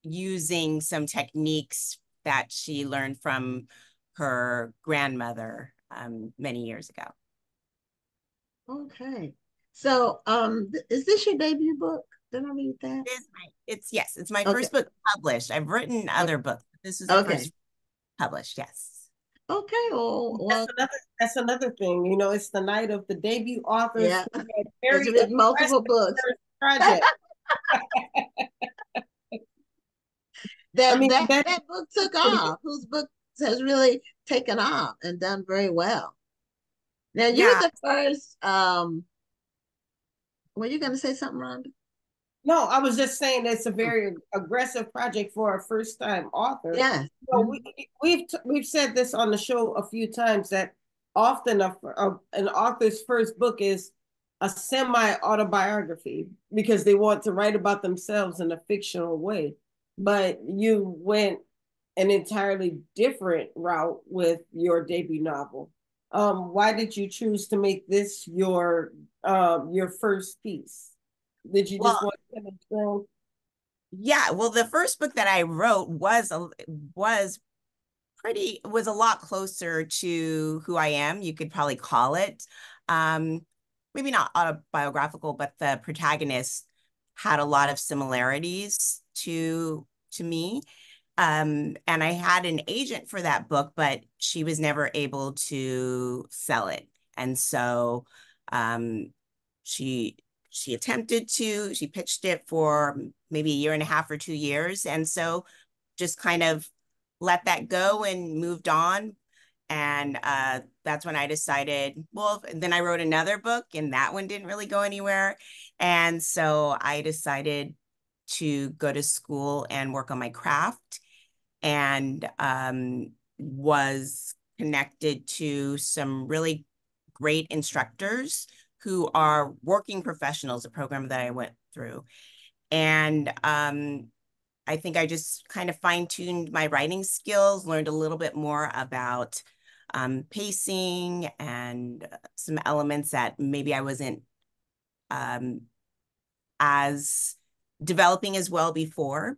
using some techniques that she learned from her grandmother many years ago. Okay. So, is this your debut book? Did I read that? It's my first book published. I've written other books. This is the first published, yes. Okay, well, that's another thing. It's the night of the debut authors. Yeah, very written multiple books. Project. that book took off. Whose book has really taken off and done very well. Now you're the first. Were you going to say something, Rhonda? No, I was just saying it's a very aggressive project for a first-time author. Yeah. We've said this on the show a few times that often an author's first book is a semi-autobiography because they want to write about themselves in a fictional way. But you went an entirely different route with your debut novel. Why did you choose to make this your first piece? Did you just want to explain? Yeah, well, the first book that I wrote was a lot closer to who I am, you could probably call it. Maybe not autobiographical, but the protagonist had a lot of similarities to me. And I had an agent for that book, but she was never able to sell it. And so she pitched it for maybe a year and a half or 2 years. And so just kind of let that go and moved on. And that's when I decided, well, then I wrote another book and that one didn't really go anywhere. And so I decided to go to school and work on my craft, and was connected to some really great instructors who are working professionals, a program that I went through. And I think I just kind of fine-tuned my writing skills, learned a little bit more about pacing and some elements that maybe I wasn't as developing as well before.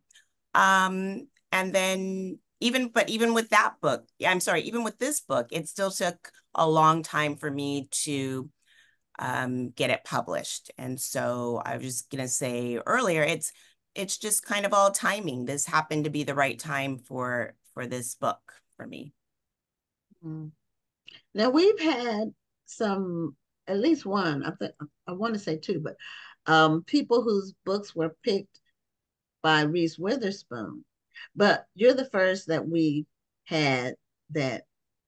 And then even with that book, even with this book, it still took a long time for me to get it published. And so I was just going to say earlier, it's it's just kind of all timing. This happened to be the right time for this book for me. Mm. Now we've had some, at least one, I think I want to say two, but people whose books were picked by Reese Witherspoon. But you're the first that we had that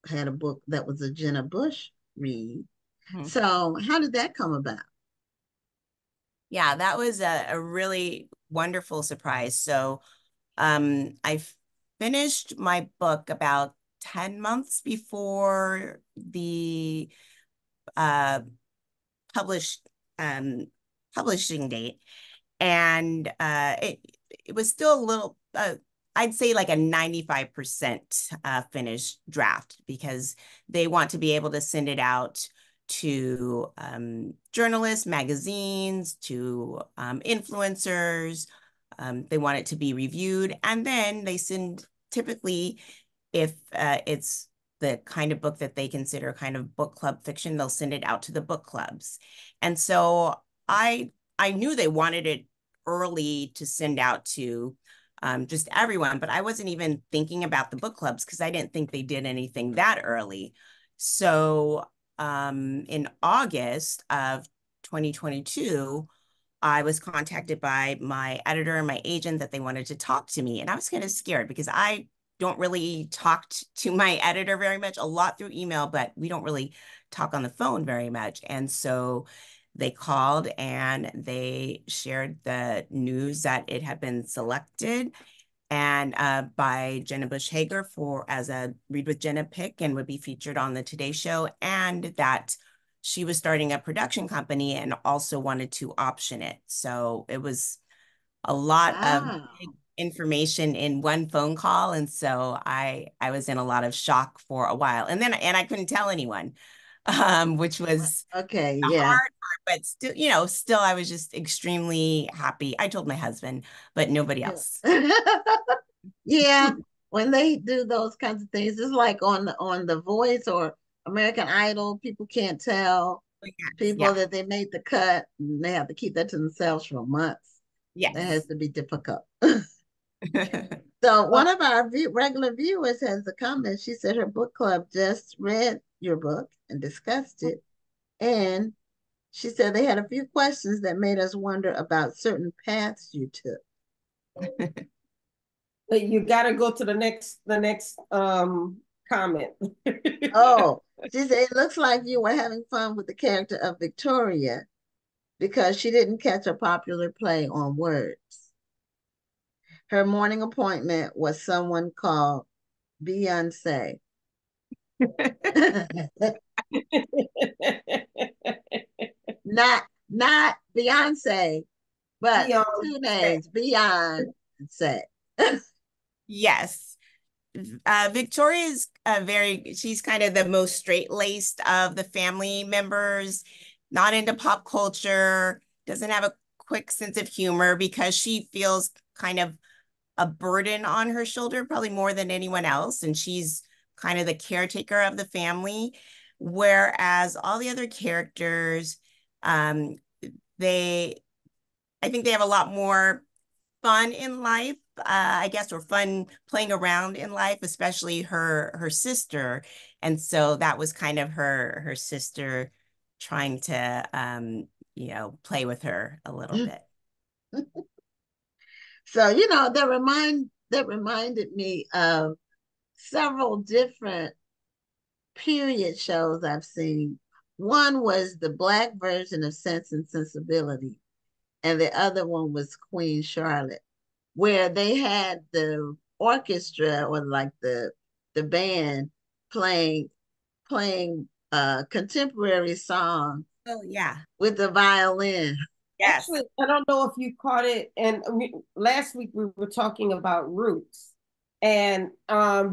had a book that was a Jenna Bush read. Mhm. So how did that come about? Yeah, that was a really wonderful surprise. So I finished my book about 10 months before the uh, published publishing date. And it was still a little, I'd say like a 95% finished draft, because they want to be able to send it out to journalists, magazines, to influencers. They want it to be reviewed, and then they send, typically, if it's the kind of book that they consider kind of book club fiction, they'll send it out to the book clubs. And so I knew they wanted it early to send out to just everyone, but I wasn't even thinking about the book clubs because I didn't think they did anything that early. So in August of 2022, I was contacted by my editor and my agent that they wanted to talk to me. And I was kind of scared because I don't really talk to my editor very much, a lot through email, but we don't really talk on the phone very much. And so they called and they shared the news that it had been selected and by Jenna Bush Hager for as a Read with Jenna pick and would be featured on the Today Show, and that she was starting a production company and also wanted to option it. So it was a lot of Wow. information in one phone call, and so I was in a lot of shock for a while, and I couldn't tell anyone, which was Okay, the yeah. hard part, but still, still I was just extremely happy. I told my husband, but nobody else. Yeah, when they do those kinds of things, it's like on the Voice or American Idol, people can't tell Yes, people yeah, that they made the cut, and they have to keep that to themselves for months. That has yes. to be difficult. So one of our regular viewers has a comment. She said her book club just read your book and discussed it, and she said they had a few questions that made us wonder about certain paths you took. But you got to go to the next comment. Oh, she said it looks like you were having fun with the character of Victoria because she didn't catch a popular play on words. Her morning appointment was someone called Beyonce. not Beyonce, but two names, Beyonce. Yes. Victoria's she's kind of the most straight-laced of the family members, not into pop culture, doesn't have a quick sense of humor because she feels kind of a burden on her shoulder, probably more than anyone else. And she's kind of the caretaker of the family. Whereas all the other characters, um, I think they have a lot more fun in life, I guess, or fun playing around in life, especially her sister. And so that was kind of her sister trying to play with her a little bit. So, that reminded me of several different period shows I've seen. One was the Black version of Sense and Sensibility, and the other one was Queen Charlotte, where they had the orchestra or like the band playing contemporary song Oh yeah. with the violin. Yes. Actually, I don't know if you caught it. And last week we were talking about roots, and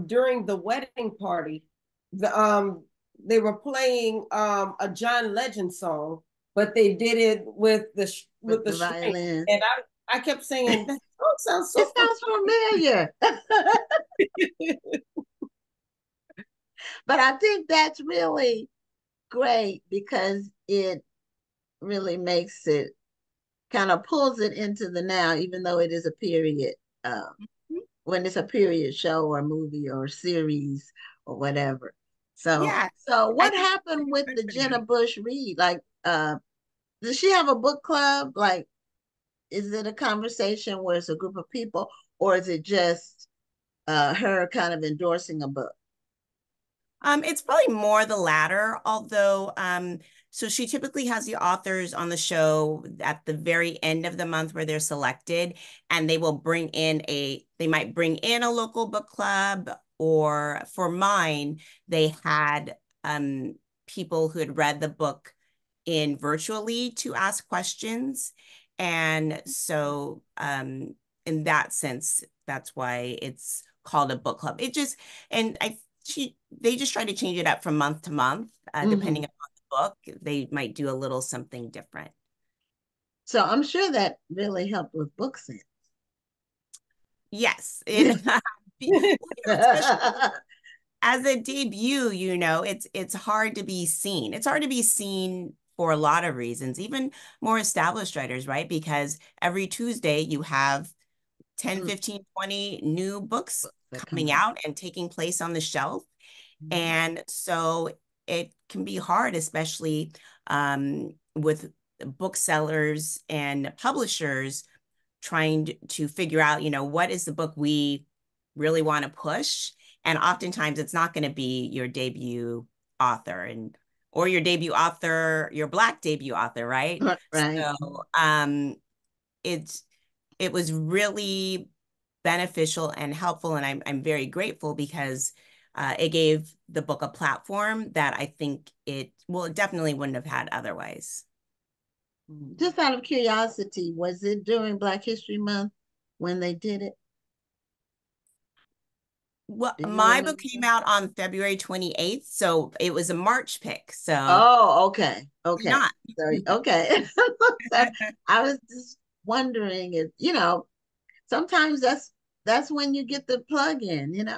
during the wedding party, they were playing a John Legend song, but they did it with the string, violin. and I kept saying that song sounds so It sounds familiar. But I think that's really great because it really makes it kind of pulls it into the now, even though it is a period. When it's a period show or movie or series or whatever. So, Yeah, so I what think happened with good the for Jenna them. Bush read? Like, does she have a book club? Like, is it a conversation where it's a group of people, or is it just her kind of endorsing a book? It's probably more the latter, although so she typically has the authors on the show at the very end of the month where they're selected, and they might bring in a local book club, or for mine, they had people who had read the book in virtually to ask questions. And so in that sense, that's why it's called a book club. It just, and I they just try to change it up from month to month, Mm-hmm. depending upon the book. They might do a little something different. So I'm sure that really helped with book sales. Yes, especially as a debut, it's hard to be seen. It's hard to be seen for a lot of reasons, even more established writers, right? Because every Tuesday you have 10, 15, 20 new books that come coming out. out and taking place on the shelf. Mm-hmm. And so it can be hard, especially with booksellers and publishers trying to figure out, what is the book we really want to push. And oftentimes it's not going to be your debut author or your debut author, your Black debut author, right? Right. So it's it was really beneficial and helpful, and I'm very grateful because it gave the book a platform that I think it definitely wouldn't have had otherwise. Just out of curiosity, was it during Black History Month when they did it? Well, Do you my book remember? came out on February 28th, so it was a March pick. So Oh, okay. Okay. not. So, okay. So, I was just wondering if, sometimes that's when you get the plug in,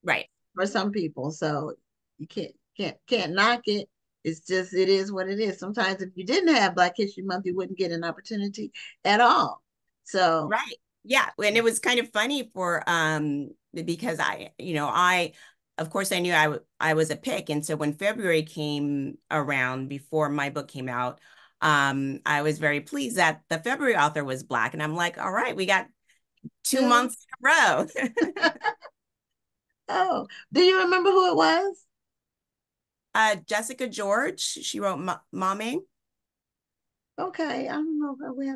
Right. for some people. So you can't knock it. It's just it is what it is. Sometimes if you didn't have Black History Month, you wouldn't get an opportunity at all. So Right. Yeah. And it was kind of funny because I of course I knew I was a pick. And so when February came around before my book came out, I was very pleased that the February author was Black. And I'm like, all right, we got 2 months in a row. oh, do you remember who it was? Jessica George, she wrote Mommy. Okay, I don't know if we I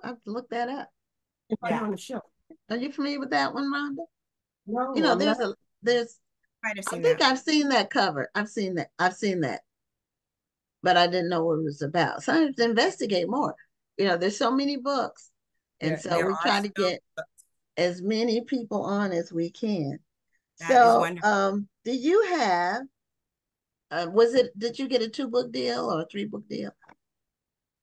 have to look that up. Yeah. On the show. Are you familiar with that one, Rhonda? No, You know, I'm not. there's Might have I seen think that. I've seen that cover. I've seen that, but I didn't know what it was about. So I have to investigate more. There's so many books. And so There we are try to still get as many people on as we can. that is So, wonderful. do you have, did you get a 2 book deal or a 3 book deal?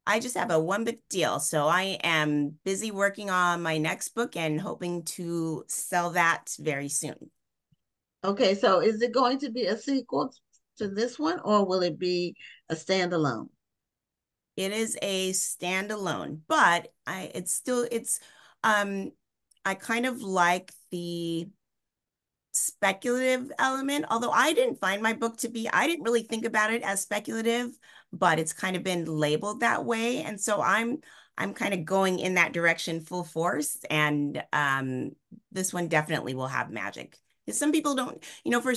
I just have a 1 book deal. So I am busy working on my next book and hoping to sell that very soon. Okay, so is it going to be a sequel to this one or will it be a standalone? It is a standalone, but um I kind of like the speculative element, although I didn't find my book to be, I didn't really think about it as speculative, but it's kind of been labeled that way. And so I'm kind of going in that direction full force. And this one definitely will have magic. Because some people don't, for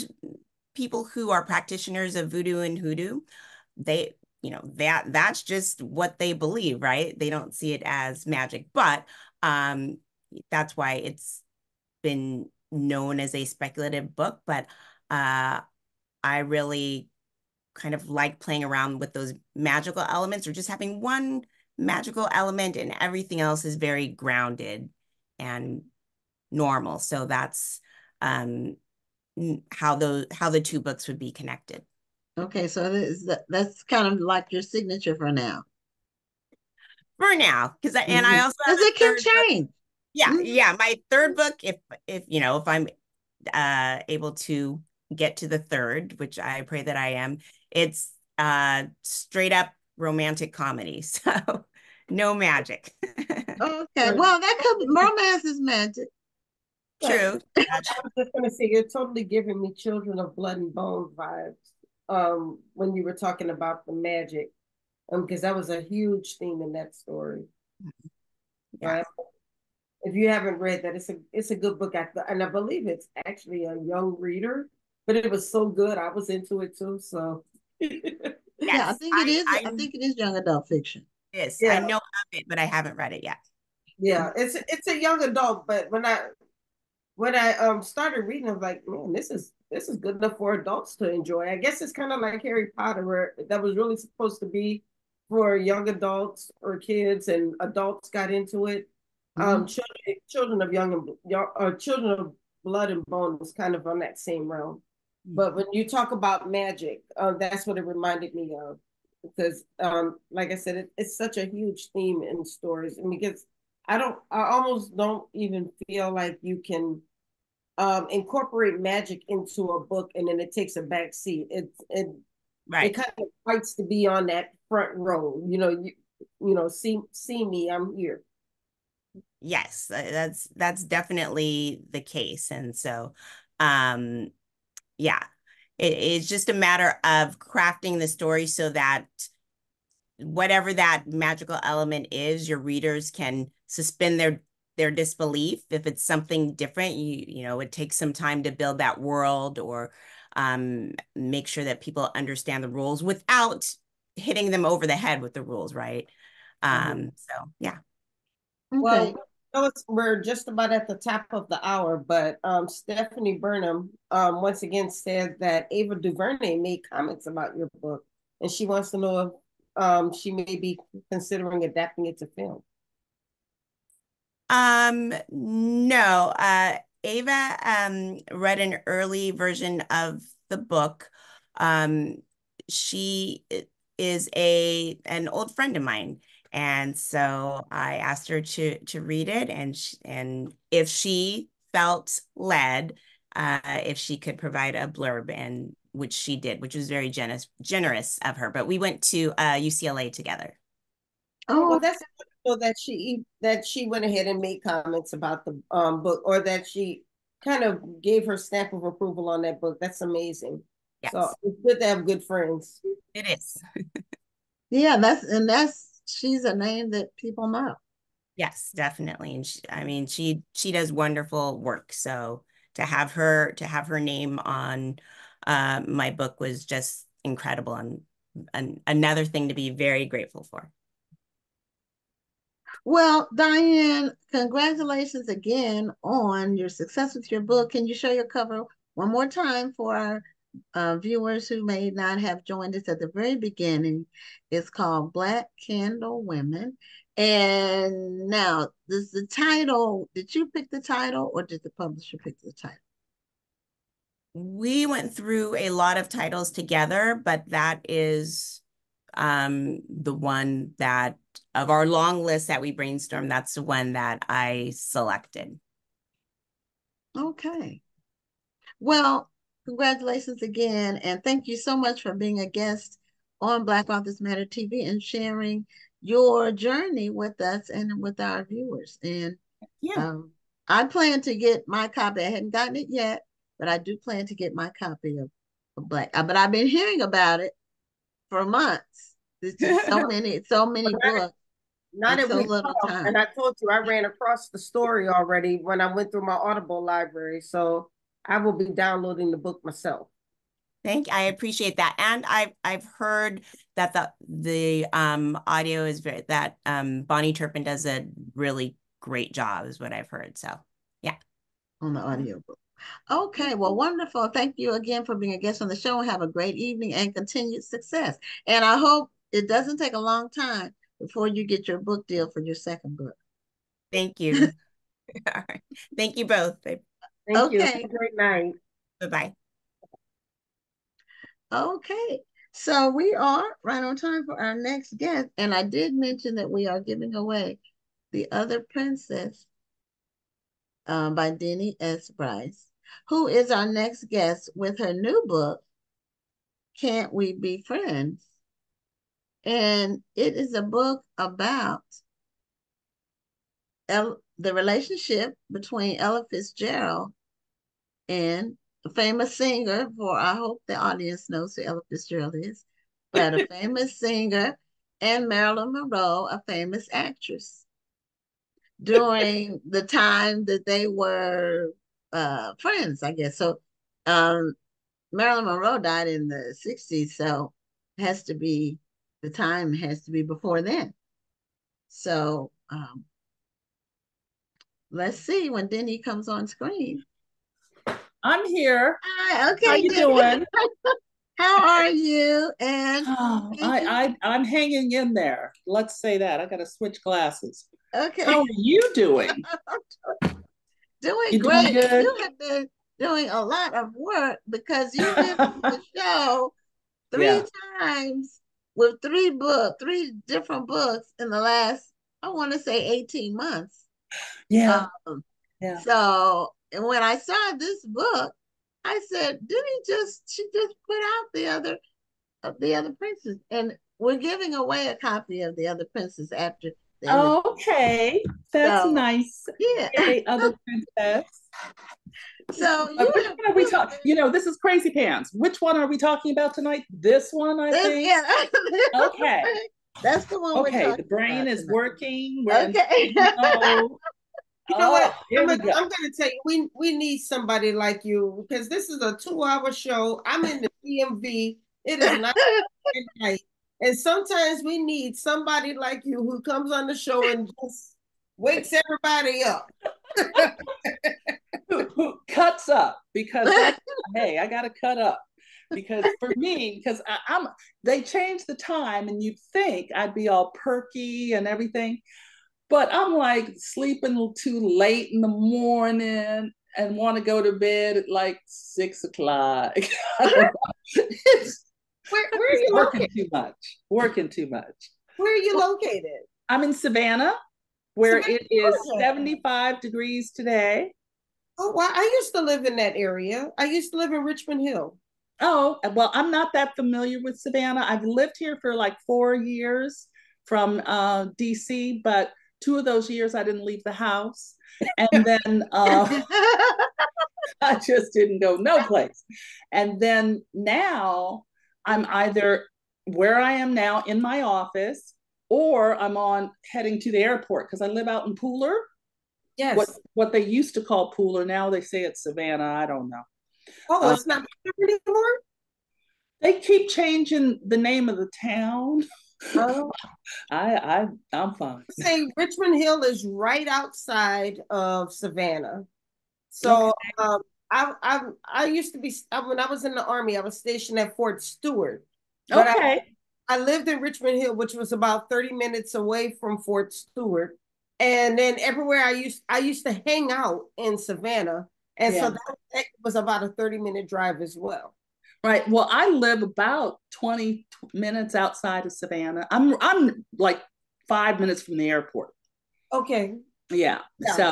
people who are practitioners of voodoo and hoodoo, they, that's just what they believe, right? They don't see it as magic. But that's why it's been known as a speculative book, but I really kind of like playing around with those magical elements or just having one magical element and everything else is very grounded and normal. So that's how the 2 books would be connected. Okay, so that's kind of like your signature for now. For now, and I Mhm. also have Because a it can third book. change. Yeah, Mhm. yeah, my third book, if I'm able to get to the third, which I pray that I am, it's straight up romantic comedy. So No magic. Okay, well, that could be romance is magic. True. I was just gonna say you're totally giving me Children of Blood and Bone vibes. When you were talking about the magic, because that was a huge theme in that story. Yeah. If you haven't read that, it's a good book. And I believe it's actually a young reader, but it was so good. I was into it too. So Yeah, I Yes, think it is. I think it is young adult fiction. yes, I yeah, know of it, but I haven't read it yet. yeah, it's a young adult. But when I started reading, I was like, man, this is good enough for adults to enjoy. I guess it's kind of like Harry Potter, where that was really supposed to be for young adults or kids, and adults got into it. Children of Children of Blood and Bone was kind of on that same realm. But when you talk about magic, that's what it reminded me of, because like I said, it's such a huge theme in stories, and because I almost don't even feel like you can incorporate magic into a book and then it takes a back seat. It Right. kind of fights to be on that front row. See me, I'm here. Yes, that's definitely the case. And so, um, yeah, it's just a matter of crafting the story so that whatever that magical element is, your readers can suspend their disbelief. If it's something different, it takes some time to build that world or make sure that people understand the rules without hitting them over the head with the rules, right? So yeah. Okay. Well, we're just about at the top of the hour, but Stephanie Burnham once again said that Ava DuVernay made comments about your book, and she wants to know if she may be considering adapting it to film. No, Ava read an early version of the book. She is an old friend of mine, and so I asked her to read it, and if she felt led, if she could provide a blurb, and which she did, which was very generous of her. But we went to UCLA together. Oh, well, that's wonderful that she went ahead and made comments about the book, or that she kind of gave her stamp of approval on that book. That's amazing. Yes, So it's good to have good friends. it is. Yeah, she's a name that people know. Yes, definitely. And I mean, she does wonderful work. So to have her name on my book was just incredible and another thing to be very grateful for. Well, Diane, congratulations again on your success with your book. Can you show your cover one more time for our viewers who may not have joined us at the very beginning? It's called Black Candle Women. And now, does the title, did you pick the title or did the publisher pick the title? We went through a lot of titles together, but that is the one that of our long list that we brainstormed, that's the one that I selected. Okay. Well, congratulations again. And thank you so much for being a guest on Black Authors Matter TV and sharing your journey with us and with our viewers. And Yeah. I plan to get my copy. I hadn't gotten it yet, but I do plan to get my copy of Black. But I've been hearing about it for months. There's just so many books. Now and that so we little talked, time. and I told you I ran across the story already when I went through my Audible library, so I will be downloading the book myself. I appreciate that. And I've heard that the audio is that Bonnie Turpin does a really great job is what I've heard. So yeah. On the audiobook. Okay, well, wonderful. Thank you again for being a guest on the show. Have a great evening and continued success. And I hope it doesn't take a long time before you get your book deal for your second book. Thank you. All right. Thank you both. Thank you. Have Okay. a great night. Bye-bye. Okay. So we are right on time for our next guest. And I did mention that we are giving away The Other Princess by Denny S. Bryce, who is our next guest with her new book, Can't We Be Friends? And it is a book about the relationship between Ella Fitzgerald and a famous singer, for I hope the audience knows who Ella Fitzgerald is, but a famous singer, and Marilyn Monroe, a famous actress, during the time that they were friends, I guess. So Marilyn Monroe died in the 60s, so it has to be, the time has to be before then. So let's see when Denny comes on screen. I'm here. Hi, okay. How you doing? How are you? And oh, I'm hanging in there. Let's say that. I got to switch glasses. okay. How are you doing? Doing you great. Doing good? You have been doing a lot of work because you've been on the show three times with three different books in the last, I want to say 18 months. Yeah. So, and when I saw this book, I said, she just put out the other princess, and we're giving away a copy of the other princess after the okay, that's nice. Yeah. Yay, other princess. So which one are we talking? This is Crazy Pants. Which one are we talking about tonight? This one, I think. Yeah. Okay. That's the one. Okay, the brain is tonight. Working. Okay. You know what? I'm going to tell you, we need somebody like you, because this is a 2-hour show. I'm in the DMV. It is not night. And sometimes we need somebody like you who comes on the show and just wakes everybody up. who cuts up, because hey, I got to cut up. Because for me, because they changed the time, and you'd think I'd be all perky and everything. But I'm like sleeping too late in the morning and want to go to bed at like 6 o'clock. Where are you working too much? Working too much. Where are you located? I'm in Savannah, where it is 75 degrees today. Oh, wow. I used to live in that area. I used to live in Richmond Hill. Oh, well, I'm not that familiar with Savannah. I've lived here for like 4 years from DC, but 2 of those years I didn't leave the house. And then I just didn't go no place. And then now I'm either where I am now in my office, or I'm heading to the airport, because I live out in Pooler. Yes. What they used to call Pooler, now they say it's Savannah. I don't know. Oh, it's not anymore? They keep changing the name of the town. Oh. I'm fine. Say Richmond Hill is right outside of Savannah. So okay. I used to be, when I was in the Army, I was stationed at Fort Stewart. But okay. I lived in Richmond Hill, which was about 30 minutes away from Fort Stewart. And then everywhere I used to hang out in Savannah. And so that was about a 30-minute drive as well. Right. Well, I live about 20 minutes outside of Savannah. I'm like 5 minutes from the airport. Okay. Yeah. So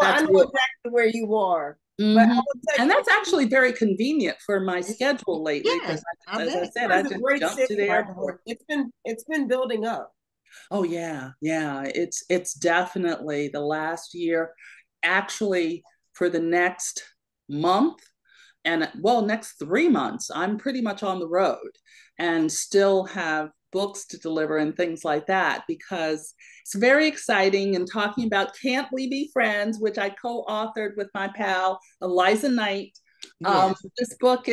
I know exactly where you are. Mm-hmm. And that's actually very convenient for my schedule lately. Because as I said, I just jumped to the airport. It's been building up. Oh yeah. It's definitely the last year. Actually, for the next month, and next 3 months, I'm pretty much on the road and still have books to deliver and things like that, because it's very exciting. And talking about Can't We Be Friends, which I co-authored with my pal Eliza Knight. Yes. This book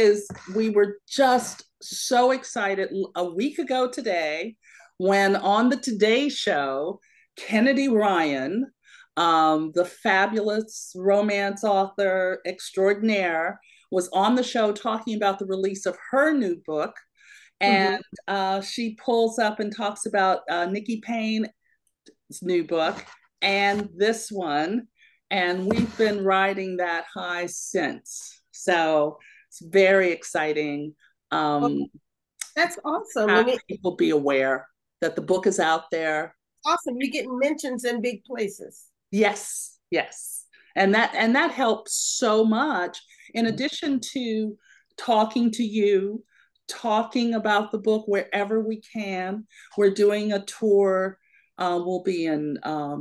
we were just so excited a week ago today, when on the Today Show, Kennedy Ryan, the fabulous romance author extraordinaire, was on the show talking about the release of her new book. And she pulls up and talks about Nikki Payne's new book and this one. And we've been riding that high since. So it's very exciting. That's awesome. Have people be aware that the book is out there. Awesome. You're getting mentions in big places. Yes. And that helps so much. In addition to talking to you, talking about the book wherever we can. We're doing a tour. We'll be in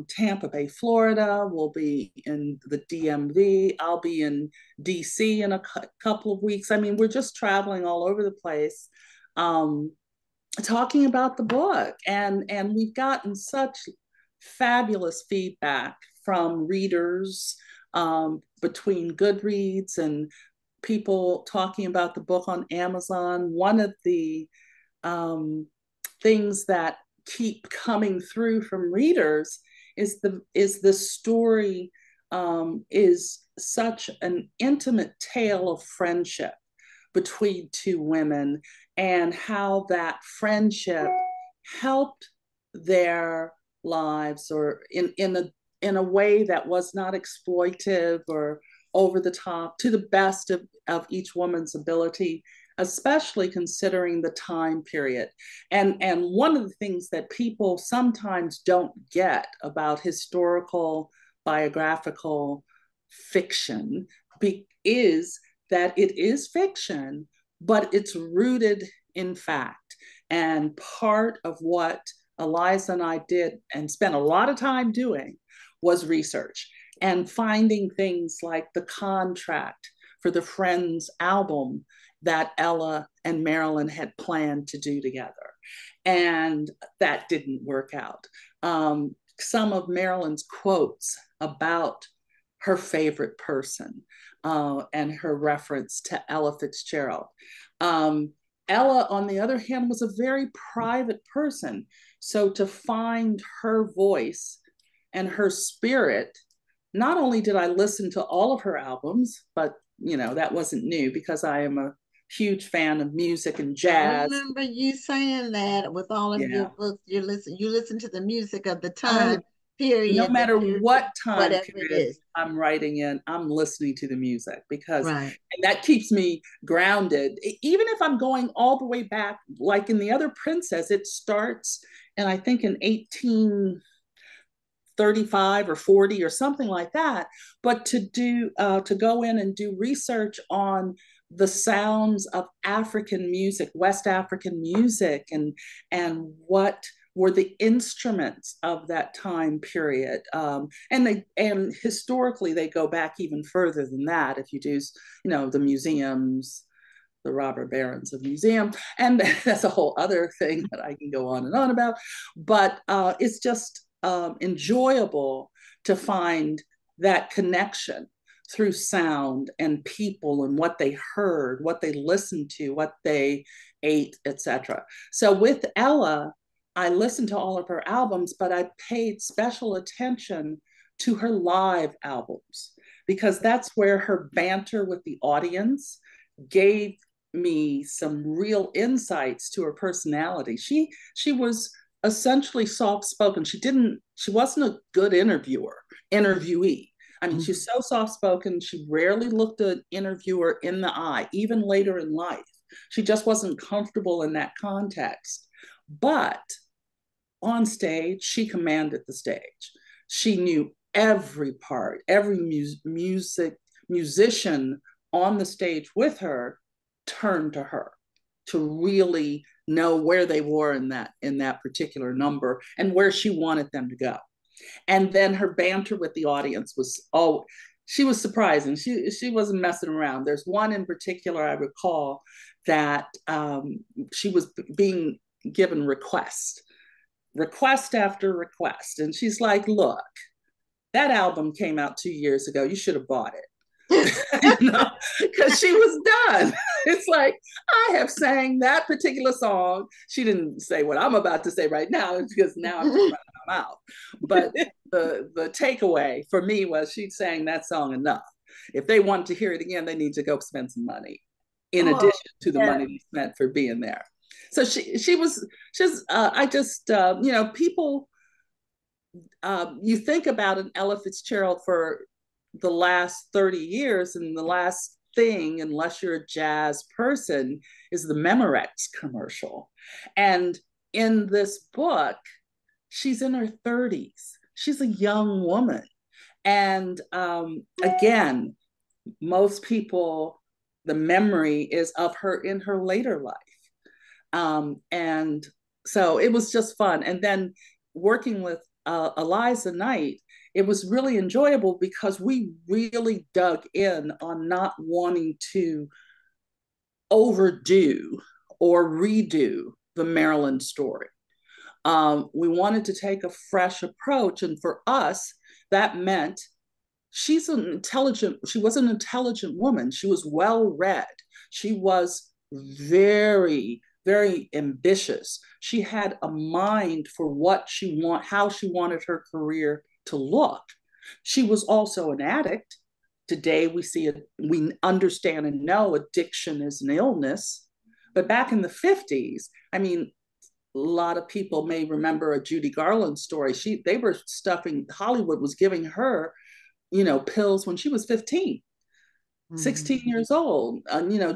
Tampa Bay, Florida. We'll be in the DMV. I'll be in DC in a couple of weeks. I mean, we're just traveling all over the place, talking about the book. And we've gotten such fabulous feedback from readers, between Goodreads and people talking about the book on Amazon. One of the things that keep coming through from readers is the story is such an intimate tale of friendship between two women, and how that friendship helped their lives, or in a way that was not exploitive or over the top, to the best of each woman's ability, especially considering the time period. And one of the things that people sometimes don't get about historical biographical fiction is that it is fiction, but it's rooted in fact. And part of what Eliza and I did and spent a lot of time doing was research and finding things like the contract for the Friends album that Ella and Marilyn had planned to do together. And that didn't work out. Some of Marilyn's quotes about her favorite person, and her reference to Ella Fitzgerald. Ella, on the other hand, was a very private person. So to find her voice and her spirit, not only did I listen to all of her albums, but that wasn't new because I am a huge fan of music and jazz. I remember you saying that with all of your books, you listen to the music of the time period. No matter what time period I'm writing in, I'm listening to the music because and that keeps me grounded. Even if I'm going all the way back, like in The Other Princess, it starts, and I think in 1835 or 40 or something like that. But to go in and do research on the sounds of African music, West African music, and what were the instruments of that time period. And historically, they go back even further than that. If you do, the museums, the robber barons of museum, and that's a whole other thing that I can go on and on about. But it's just enjoyable to find that connection through sound and people and what they heard, what they listened to, what they ate, etc. So with Ella, I listened to all of her albums, but I paid special attention to her live albums because that's where her banter with the audience gave me some real insights to her personality. She was essentially soft-spoken. She wasn't a good interviewee. I mean, she's so soft-spoken, she rarely looked an interviewer in the eye, even later in life. She just wasn't comfortable in that context. But on stage, she commanded the stage. She knew every part, every musician on the stage with her turned to her to really know where they were in that particular number and where she wanted them to go. And then her banter with the audience was, she was surprising. She wasn't messing around. There's one in particular I recall that she was being given request after request. And she's like, look, that album came out 2 years ago. You should have bought it. Because she was done. It's like, I have sang that particular song. She didn't say what I'm about to say right now because now I'm just running my mouth. But the takeaway for me was she sang that song enough. If they want to hear it again, they need to go spend some money in addition to the money they spent for being there. So people, you think about an Ella Fitzgerald for the last 30 years, and the last thing, unless you're a jazz person, is the Memorex commercial. And in this book, she's in her 30s. She's a young woman. And again, most people, the memory is of her in her later life. And so it was just fun. And then working with Eliza Knight, it was really enjoyable because we really dug in on not wanting to overdo or redo the Maryland story. We wanted to take a fresh approach. And for us, that meant she was an intelligent woman. She was well read. She was very, very ambitious. She had a mind for how she wanted her career to look. She was also an addict. Today we understand and know addiction is an illness. But back in the 50s, I mean, a lot of people may remember a Judy Garland story. Hollywood was giving her, pills when she was 15, 16 years old,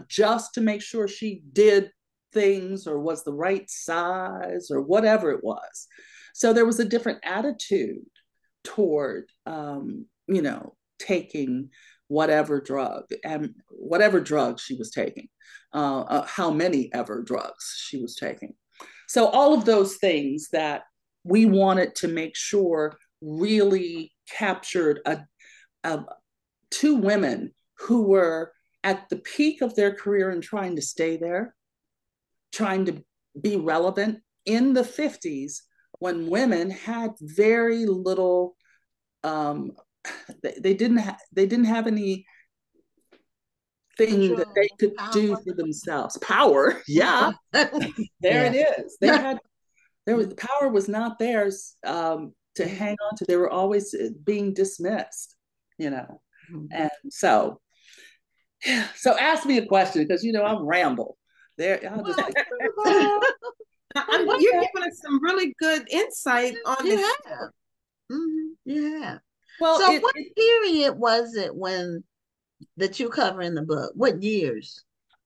just to make sure she did things or was the right size or whatever it was. So there was a different attitude toward, taking whatever drug she was taking, how many ever drugs she was taking. So all of those things that we wanted to make sure really captured two women who were at the peak of their career and trying to stay there, trying to be relevant in the 50s when women had very little, they didn't have any thing that they could do for themselves. Power, yeah. There it is. Power was not theirs to hang on to. They were always being dismissed, And so ask me a question because I'm ramble. There, I'll just you're giving us some really good insight on this. Yeah. Well, so what period was it that you cover in the book? What years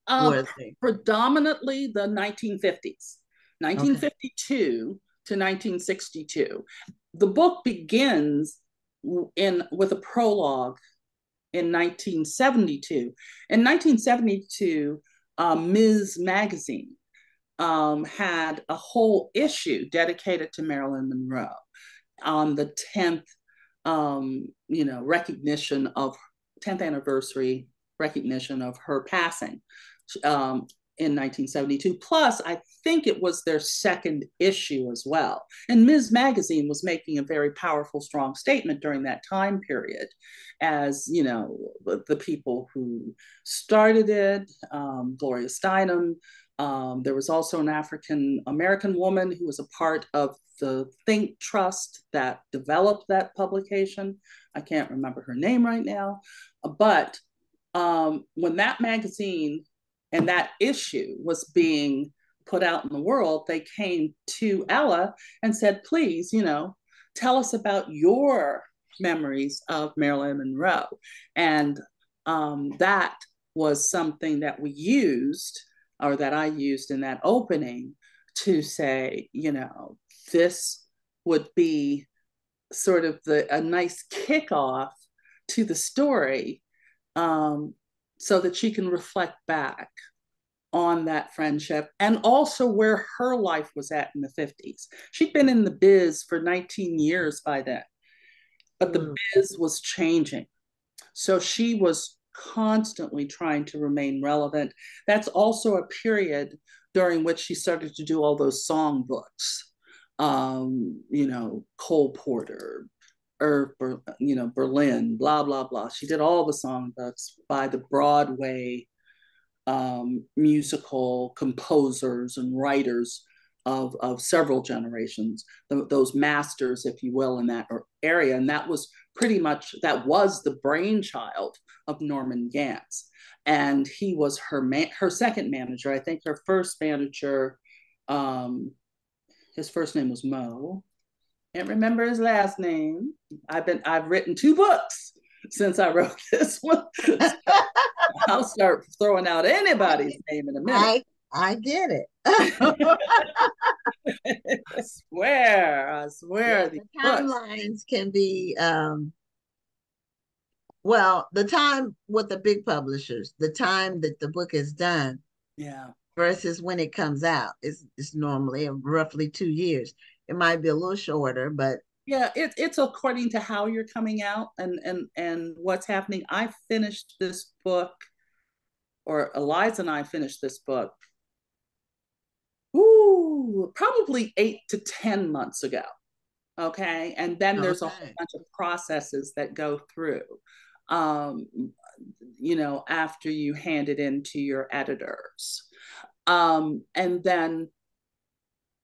were they? Predominantly the 1950s, 1952 to 1962. The book begins with a prologue in 1972. In 1972, Ms. Magazine had a whole issue dedicated to Marilyn Monroe on the 10th, recognition of 10th anniversary recognition of her passing in 1972. Plus, I think it was their second issue as well. And Ms. Magazine was making a very powerful, strong statement during that time period as, the people who started it, Gloria Steinem. There was also an African-American woman who was a part of the Think Trust that developed that publication. I can't remember her name right now. But when that magazine and that issue was being put out in the world, they came to Ella and said, please, tell us about your memories of Marilyn Monroe. And that was something that we used, or that I used in that opening to say, this would be sort of a nice kickoff to the story, so that she can reflect back on that friendship and also where her life was at in the 50s. She'd been in the biz for 19 years by then, but the biz was changing. So she was constantly trying to remain relevant. That's also a period during which she started to do all those song books, Cole Porter, Berlin, blah, blah, blah. She did all the song books by the Broadway musical composers and writers of several generations, those masters, if you will, in that area. And that was the brainchild of Norman Gantz. And he was her second manager. I think her first manager, his first name was Mo. Can't remember his last name. I've written 2 books since I wrote this one. I'll start throwing out anybody's name in a minute. I get it. I swear. Yeah, the timelines can be, the time with the big publishers, the time that the book is done, yeah, versus when it comes out. It's normally roughly 2 years. It might be a little shorter, but yeah, it's according to how you're coming out and what's happening. I finished this book, or Eliza and I finished this book, probably 8 to 10 months ago. Okay. And then there's a whole okay. bunch of processes that go through, after you hand it in to your editors. And then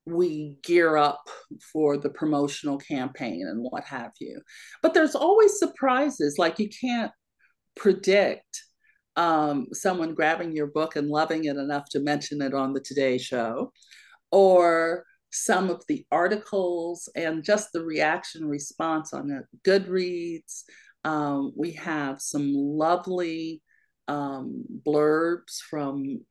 we gear up for the promotional campaign and what have you. But there's always surprises. Like, you can't predict someone grabbing your book and loving it enough to mention it on the Today Show, or some of the articles and just the reaction response on the Goodreads. We have some lovely blurbs from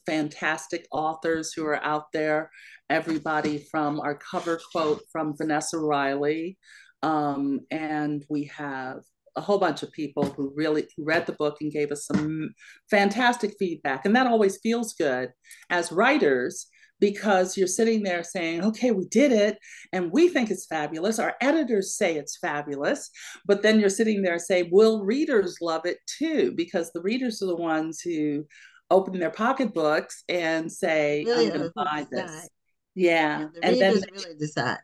fantastic authors who are out there. Everybody from our cover quote from Vanessa Riley. And we have a whole bunch of people who read the book and gave us some fantastic feedback. And that always feels good as writers, because you're sitting there saying, okay, we did it and we think it's fabulous. Our editors say it's fabulous. But then you're sitting there and say, will readers love it too? Because the readers are the ones who open their pocketbooks and say, Really I'm going to buy this. decide. Yeah. Yeah, the And then readers really decide.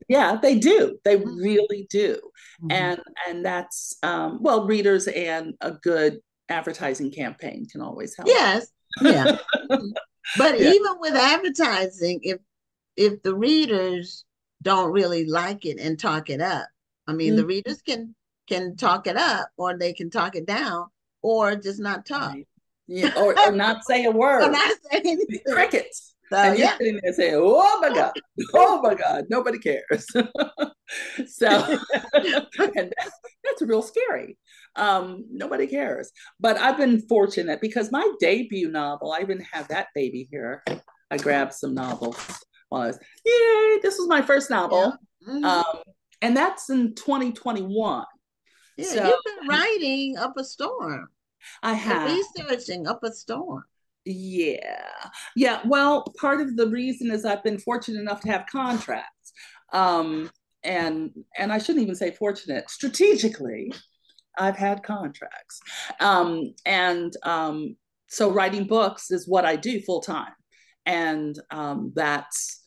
yeah, they do. They Mhm. really do. Mhm. And that's readers and a good advertising campaign can always help. Yes. Yeah. Mhm. But Yeah. even with advertising, if the readers don't really like it and talk it up, I mean, the readers can talk it up, or they can talk it down, or just not talk. Right. Yeah, or not say a word. Or not say anything. Crickets. So, And you're yeah. sitting there saying, oh my God, oh my God, nobody cares. So, and that's real scary. Nobody cares. But I've been fortunate because my debut novel, I even have that baby here. I grabbed some novels while I was, yay, this was my first novel. Yeah. Mhm. And that's in 2021. Yeah, So you've been writing up a storm I and have. researching up a storm. Yeah. Well, part of the reason is I've been fortunate enough to have contracts. And I shouldn't even say fortunate. Strategically, I've had contracts. So writing books is what I do full time. And that's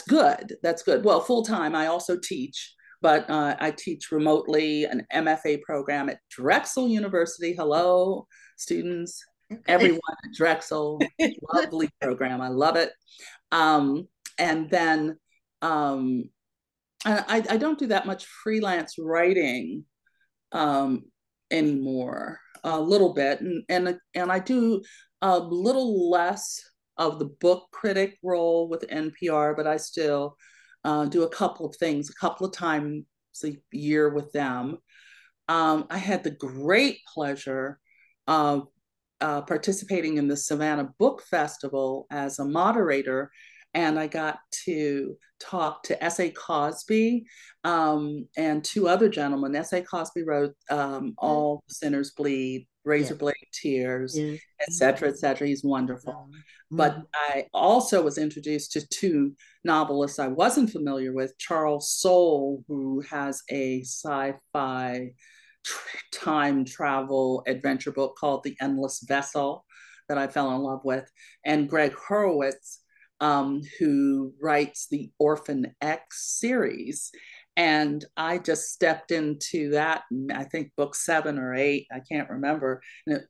good. That's good. Well, full time, I also teach, but I teach remotely an MFA program at Drexel University. Hello, students, everyone at Drexel. Lovely program. I love it. And then I don't do that much freelance writing anymore. A little bit, and I do a little less of the book critic role with NPR, but I still do a couple of things, a couple of times a year with them. I had the great pleasure of participating in the Savannah Book Festival as a moderator, and I got to talk to S.A. Cosby and two other gentlemen. S.A. Cosby wrote All Sinners Bleed, Razor Blade Tears, Yes. etc., etc. He's wonderful. But I also was introduced to two novelists I wasn't familiar with, Charles Soule, who has a sci-fi time travel adventure book called The Endless Vessel that I fell in love with, and Greg Horowitz, who writes the Orphan X series. And I just stepped into that, I think book 7 or 8, I can't remember.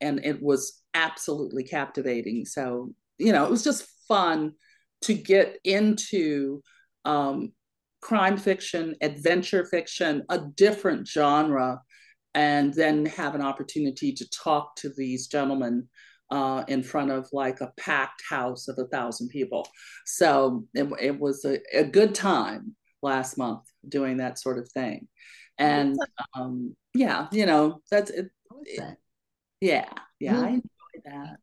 And it was absolutely captivating. So, it was just fun to get into crime fiction, adventure fiction, a different genre, and then have an opportunity to talk to these gentlemen in front of like a packed house of 1,000 people. So it was a good time last month doing that sort of thing. And that's it. Yeah, I enjoy that.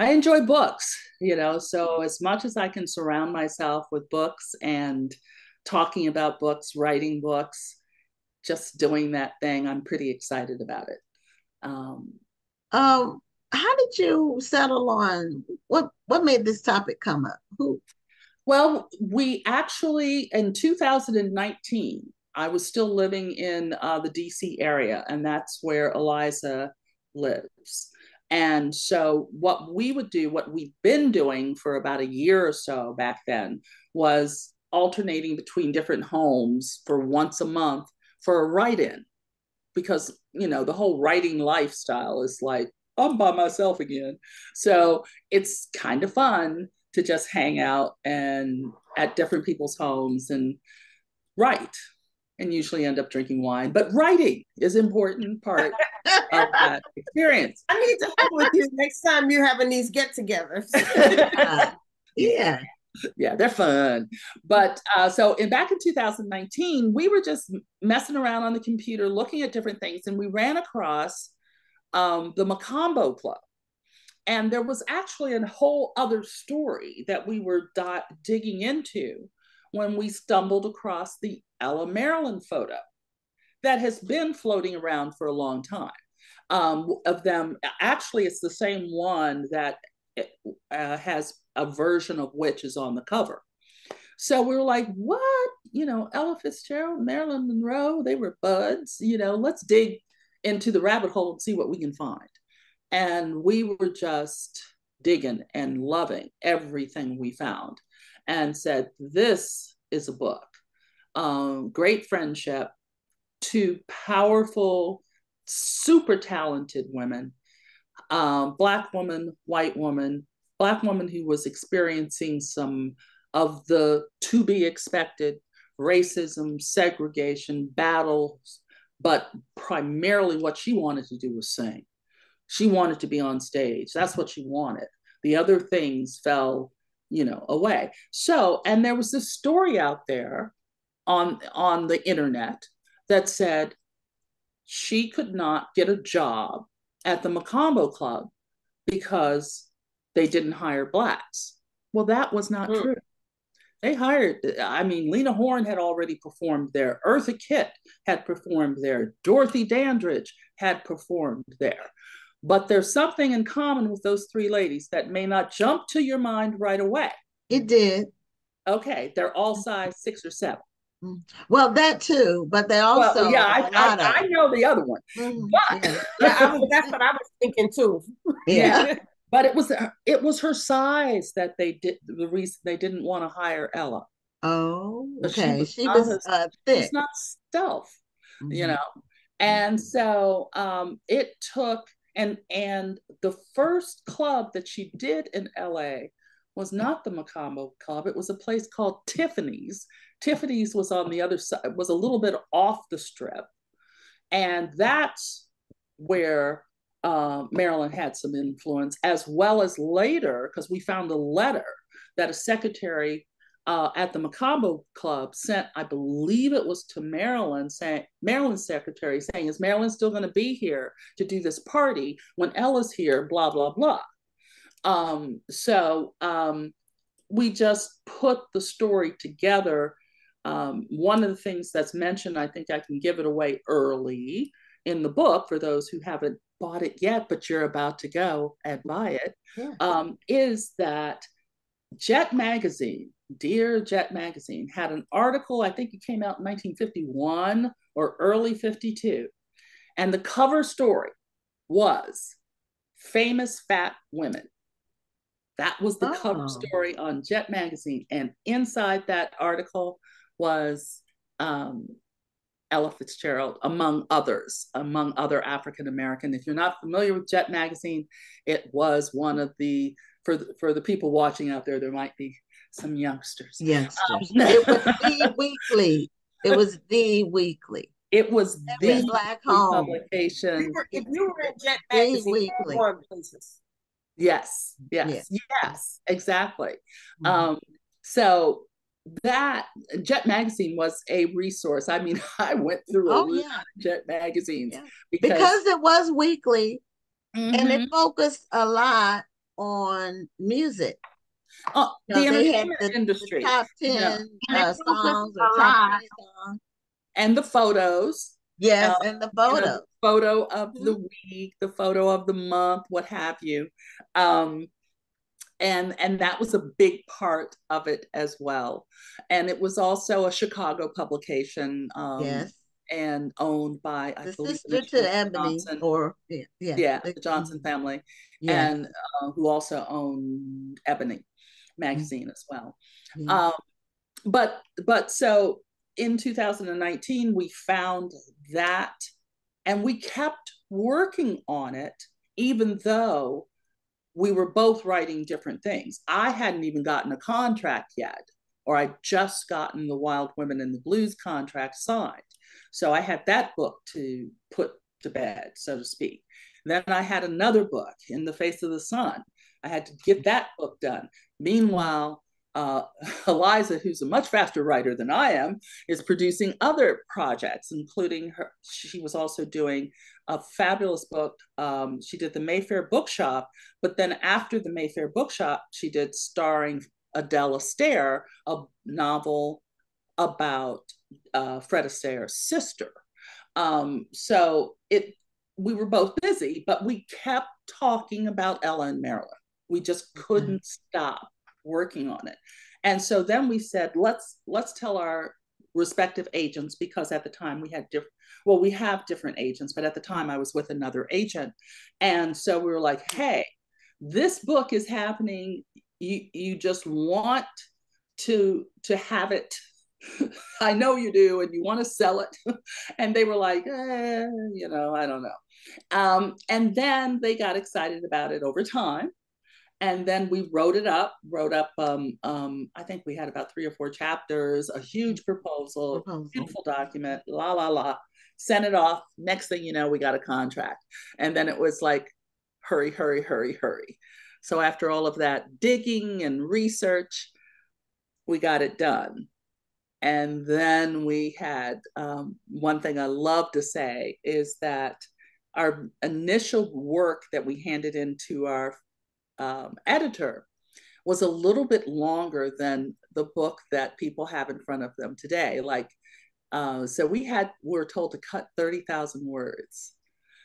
I enjoy books, so as much as I can surround myself with books and talking about books, writing books, just doing that thing, I'm pretty excited about it. how did you settle on what made this topic come up? Who? Well, we actually, in 2019, I was still living in the DC area, and that's where Eliza lives. And so, what we would do, what we've been doing for about a year or so back then, was alternating between different homes for once a month for a write in. Because, the whole writing lifestyle is like, I'm by myself again. So, it's kind of fun to just hang out and at different people's homes and write, and usually end up drinking wine. But writing is an important part of that experience. I need to hang with you next time you're having these get-togethers. Yeah. Yeah, they're fun. But back in 2019, we were just messing around on the computer, looking at different things, and we ran across the Macombo Club. And there was actually a whole other story that we were digging into when we stumbled across the Ella Maryland photo that has been floating around for a long time. Of them, actually, it's the same one that has a version of which is on the cover. So we were like, what? Ella Fitzgerald, Marilyn Monroe, they were buds. Let's dig into the rabbit hole and see what we can find. And we were just digging and loving everything we found and said, this is a book. Great friendship, two powerful, super talented women, Black woman, white woman, Black woman who was experiencing some of the to be expected racism, segregation, battles, but primarily what she wanted to do was sing. She wanted to be on stage. That's what she wanted. The other things fell, away. So, and there was this story out there on the internet that said she could not get a job at the Macombo Club because they didn't hire Blacks. Well, that was not true. They hired, Lena Horne had already performed there. Eartha Kitt had performed there. Dorothy Dandridge had performed there. But there's something in common with those three ladies that may not jump to your mind right away. It did. Okay, they're all size 6 or 7. Well, that too, but they also I know the other one. But that's what I was thinking too. Yeah. But it was her size that they did, the reason they didn't want to hire Ella. Oh, okay. She was thick. She's not stealth, And so it took, and the first club that she did in LA was not the Macombo Club. It was a place called Tiffany's. Tiffany's was on the other side, was a little bit off the strip. And that's where Marilyn had some influence, as well as later, because we found a letter that a secretary at the Macombo Club sent, I believe it was to Marilyn, Marilyn's secretary saying, is Marilyn still going to be here to do this party when Ella's here, blah, blah, blah. So we just put the story together. One of the things that's mentioned, I think I can give it away early in the book for those who haven't bought it yet, but you're about to go and buy it, is that Jet Magazine, Dear Jet Magazine, had an article, I think it came out in 1951 or early 52. And the cover story was famous fat women. That was the cover story on Jet Magazine. And inside that article was Ella Fitzgerald, among other African-American. If you're not familiar with Jet Magazine, it was one of the, for the people watching out there, there might be some youngsters. It was the weekly. It was the weekly. It was the Black home publication. If you were in Jet Magazine, weekly. Places. Yes, exactly. So that Jet Magazine was a resource. I mean, I went through a lot of Jet magazines because it was weekly, and it focused a lot on music. The entertainment industry, the top 10 songs or top 20 songs, and the photos. Yes, and the photo. The photo of the week, the photo of the month, what have you. And that was a big part of it as well. And it was also a Chicago publication. Yes. And owned by, I The believe, sister to Ebony, Johnson. or The Johnson family, and who also owned Ebony magazine as well. But so in 2019, we found that, and we kept working on it, even though we were both writing different things. I hadn't even gotten a contract yet, or I'd just gotten the Wild Women in the Blues contract signed. So I had that book to put to bed, so to speak. Then I had another book, In the Face of the Sun. I had to get that book done. Meanwhile, Eliza, who's a much faster writer than I am, is producing other projects, including her. She was also doing a fabulous book. She did the Mayfair Bookshop, but then after the Mayfair Bookshop, she did, starring Adele Astaire, a novel about Fred Astaire's sister. So we were both busy, but we kept talking about Ella and Marilyn. We just couldn't stop working on it. And so then we said, let's tell our respective agents, because at the time we have different agents, but at the time I was with another agent. And so we were like, hey, this book is happening. You just want to have it. I know you do, and you want to sell it. And they were like, I don't know. And then they got excited about it over time. And then we wrote up, I think we had about 3 or 4 chapters, a huge proposal, beautiful document, sent it off. Next thing you know, we got a contract. And then it was like, hurry, hurry, hurry, hurry. So after all of that digging and research, we got it done. And then we had, one thing I love to say is that our initial work that we handed into our editor was a little bit longer than the book that people have in front of them today. So we're told to cut 30,000 words.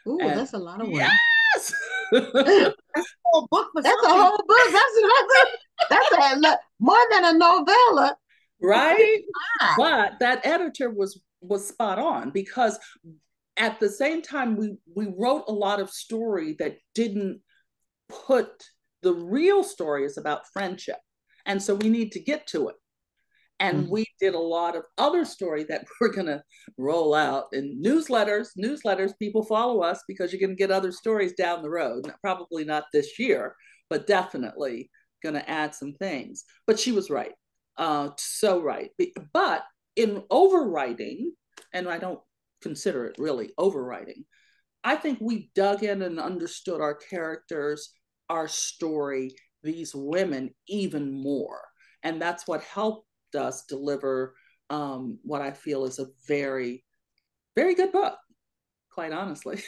Ooh, that's a lot of words. Yes! That's a whole book. That's a whole book. That's more than a novella. Right? But that editor was spot on, because at the same time we wrote a lot of story that didn't put, the real story is about friendship, and so we need to get to it. And we did a lot of other story that we're going to roll out in newsletters. People follow us because you're going to get other stories down the road. Probably not this year, but definitely going to add some things. But she was right. So right. But in overwriting, and I don't consider it really overwriting, I think we dug in and understood our characters, our story, these women even more. And that's what helped us deliver what I feel is a very, very good book, quite honestly.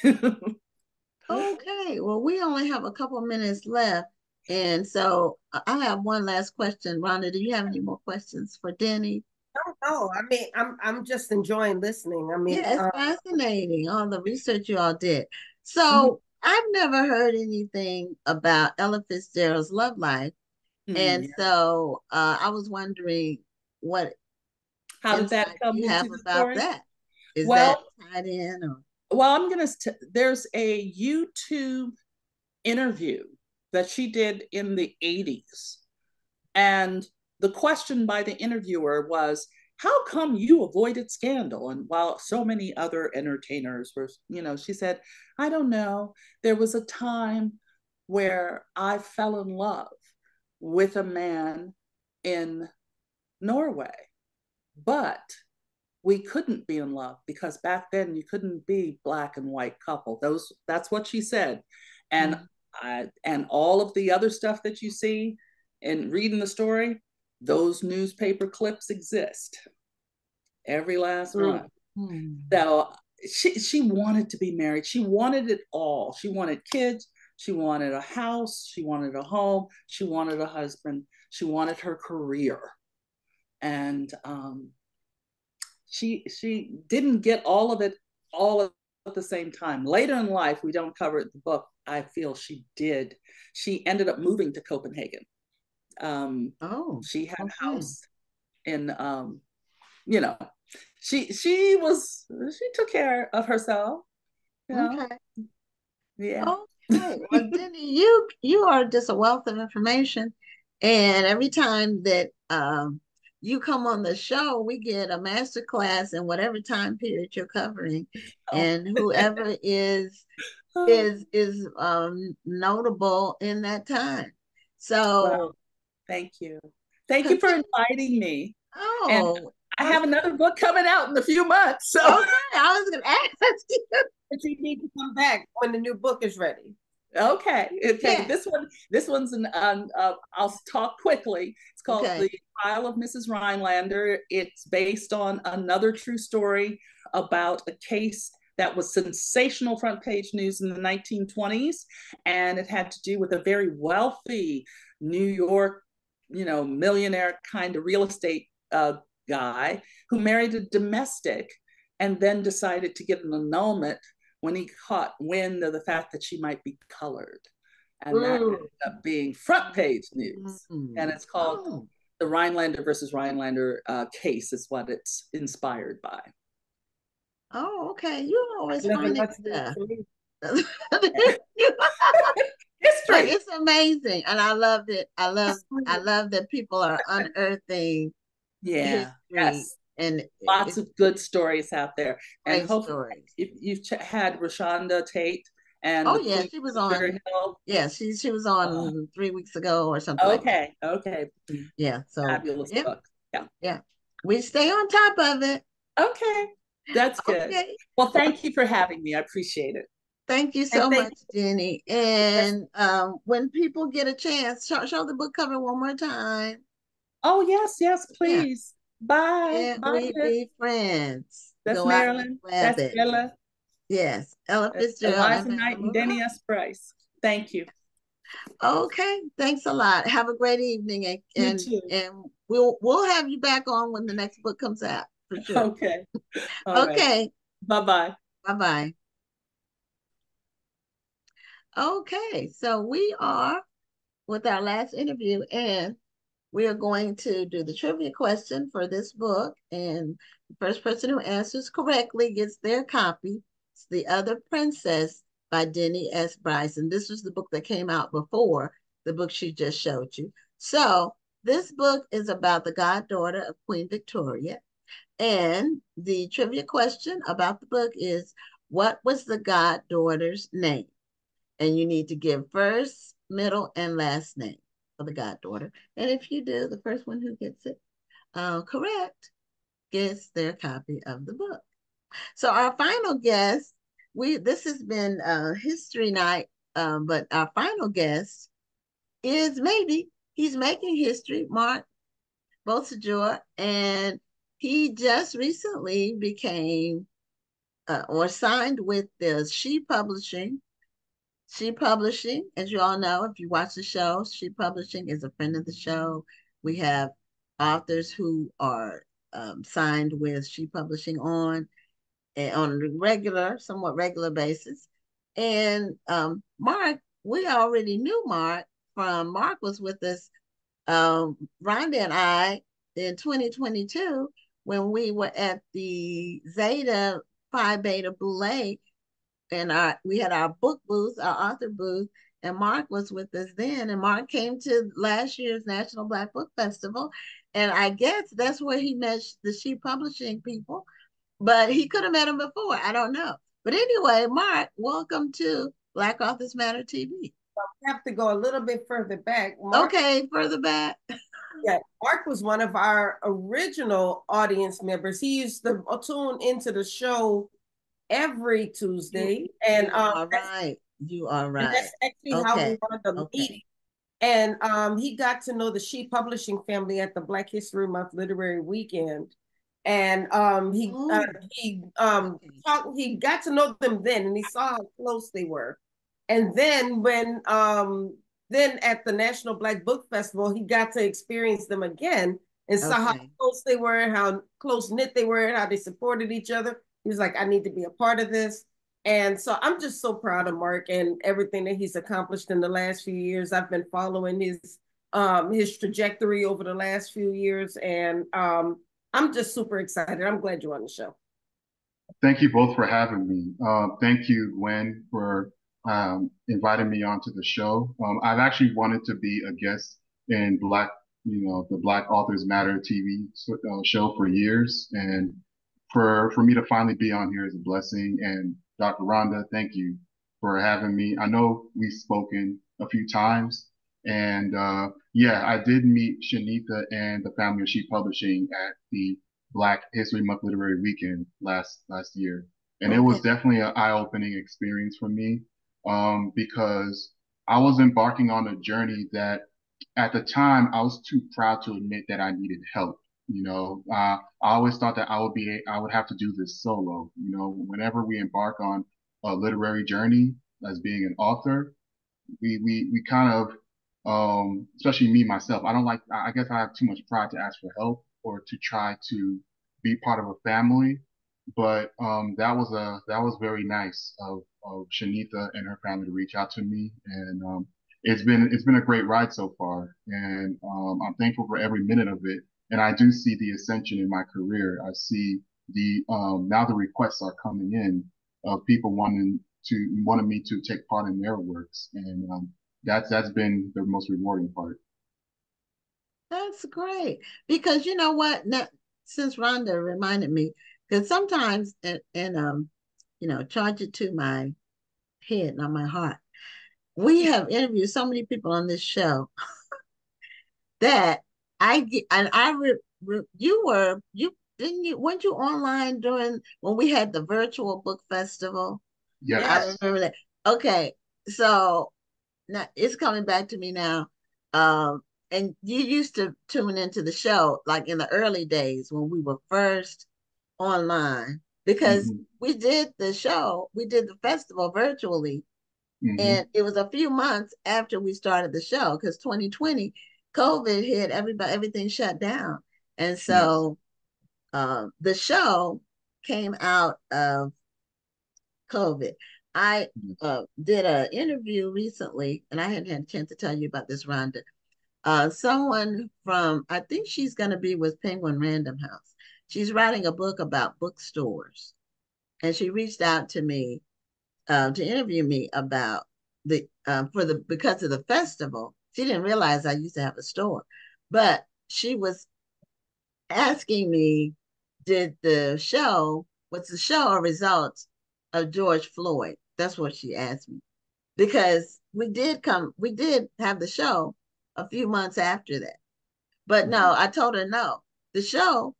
Okay, well, we only have a couple minutes left. And so I have one last question. Rhonda, do you have any more questions for Denny? No, I mean, I'm just enjoying listening. I mean, yeah, it's fascinating, all the research you all did. So I've never heard anything about Ella Fitzgerald's love life. And so I was wondering how did that come you have into the about story? that? Is that tied in? Or? Well, there's a YouTube interview that she did in the 80s. And the question by the interviewer was, how come you avoided scandal? And while so many other entertainers were, she said, I don't know. There was a time where I fell in love with a man in Norway, but we couldn't be in love because back then you couldn't be black and white couple. That's what she said. And and all of the other stuff that you see and reading the story, those newspaper clips exist. Every last one. So she wanted to be married. She wanted it all. She wanted kids. She wanted a house. She wanted a home. She wanted a husband. She wanted her career. And she didn't get all of it all at the same time. Later in life, we don't cover it in the book. I feel she did. She ended up moving to Copenhagen. She had a house in, you know, she took care of herself. You know? Okay. Yeah. Okay. Well, Denny, you are just a wealth of information, and every time that you come on the show, we get a master class in whatever time period you're covering, Oh. and whoever is notable in that time. So, well, thank you. Thank you for inviting me. And oh, I have another book coming out in a few months. So okay, I was going to ask you. But you need to come back when the new book is ready. Okay. Yeah. This one's an I'll talk quickly. It's called The Trial of Mrs. Rhinelander. It's based on another true story about a case that was sensational front page news in the 1920s, and it had to do with a very wealthy New York, millionaire kind of real estate guy who married a domestic and then decided to get an annulment when he caught wind of the fact that she might be colored. And that ended up being front page news. And it's called the Rhinelander versus Rhinelander case is what it's inspired by. Oh, okay. You always finding stuff. History. It's amazing. And I love it. I love that people are unearthing history. Yes. And lots of good stories out there. And hopefully stories. you've had Rashonda Tate and she was on. Yeah, she was on 3 weeks ago or something. Okay. Yeah, so fabulous book. Yeah. We stay on top of it. Okay. That's good. Okay. Well, thank you for having me. I appreciate it. Thank you so much, Denny. And when people get a chance, show the book cover one more time. Oh, yes, please. Yeah. Bye. Bye. We be friends. That's Marilyn. That's Ella. Yes, Ella Fitzgerald. Eliza Knight and Denny S. Bryce. Thank you. Okay, thanks a lot. Have a great evening, and we'll have you back on when the next book comes out for sure. Okay. Okay. Right. Bye-bye. Bye-bye. Okay, so we are with our last interview, and we are going to do the trivia question for this book, and the first person who answers correctly gets their copy. It's The Other Princess by Denny S. Bryce, and this was the book that came out before the book she just showed you. So this book is about the goddaughter of Queen Victoria, and the trivia question about the book is, what was the goddaughter's name? And you need to give first, middle, and last name for the goddaughter. And if you do, the first one who gets it correct gets their copy of the book. So our final guest, this has been history night, but our final guest is he's making history, Marc Beausejour, and he just recently became or signed with the She Publishing, as you all know, if you watch the show, She Publishing is a friend of the show. We have authors who are signed with She Publishing on a somewhat regular basis. And Marc, we already knew Marc Marc was with us, Rhonda and I, in 2022 when we were at the Zeta Phi Beta Boule, and we had our book booth, our author booth, and Marc was with us then. And Marc came to last year's National Black Book Festival, and I guess that's where he met the She Publishing people, but he could have met them before. I don't know. But anyway, Marc, welcome to Black Authors Matter TV. I have to go a little bit further back. Marc, okay, further back. Yeah, Marc was one of our original audience members. He used to tune into the show every Tuesday. You are right. And that's actually how we wanted to meet. And he got to know the She Publishing family at the Black History Month Literary Weekend. And he got to know them then, and he saw how close they were. And then when at the National Black Book Festival, he got to experience them again and saw how close they were, how close knit they were, how they supported each other. He was like, I need to be a part of this. And so I'm just so proud of Mark and everything that he's accomplished in the last few years. I've been following his trajectory over the last few years, and I'm just super excited. I'm glad you're on the show. Thank you both for having me. Thank you, Gwen, for inviting me onto the show. I've actually wanted to be a guest in the Black Authors Matter TV show for years, and for me to finally be on here is a blessing. And Dr. Rhonda, thank you for having me. I know we've spoken a few times, and yeah, I did meet Shanita and the family of Sheep Publishing at the Black History Month Literary Weekend last year, and it was definitely an eye-opening experience for me, because I was embarking on a journey that, at the time, I was too proud to admit that I needed help. I always thought that I would have to do this solo. Whenever we embark on a literary journey as being an author, we kind of, especially me myself, I guess I have too much pride to ask for help or to try to be part of a family. But that was very nice of Shanita and her family to reach out to me, and it's been a great ride so far, and I'm thankful for every minute of it. And I do see the ascension in my career. I see now the requests are coming in of people wanting me to take part in their works, and that's been the most rewarding part. That's great. Because you know what? Now, since Rhonda reminded me, because sometimes, charge it to my head, not my heart. We have interviewed so many people on this show that I get, and you didn't you weren't you online during when we had the virtual book festival? Yes. I remember that. Okay, so now it's coming back to me now. And you used to tune into the show like in the early days when we were first online, because we did the festival virtually, and it was a few months after we started the show because 2020 COVID hit, everything shut down. And so the show came out of COVID. I did an interview recently, and I hadn't had a chance to tell you about this, Rhonda. Someone from, I think she's going to be with Penguin Random House. She's writing a book about bookstores, and she reached out to me to interview me about because of the festival. She didn't realize I used to have a store, but she was asking me, was the show a result of George Floyd? That's what she asked me. Because we did have the show a few months after that. But no, I told her no. The show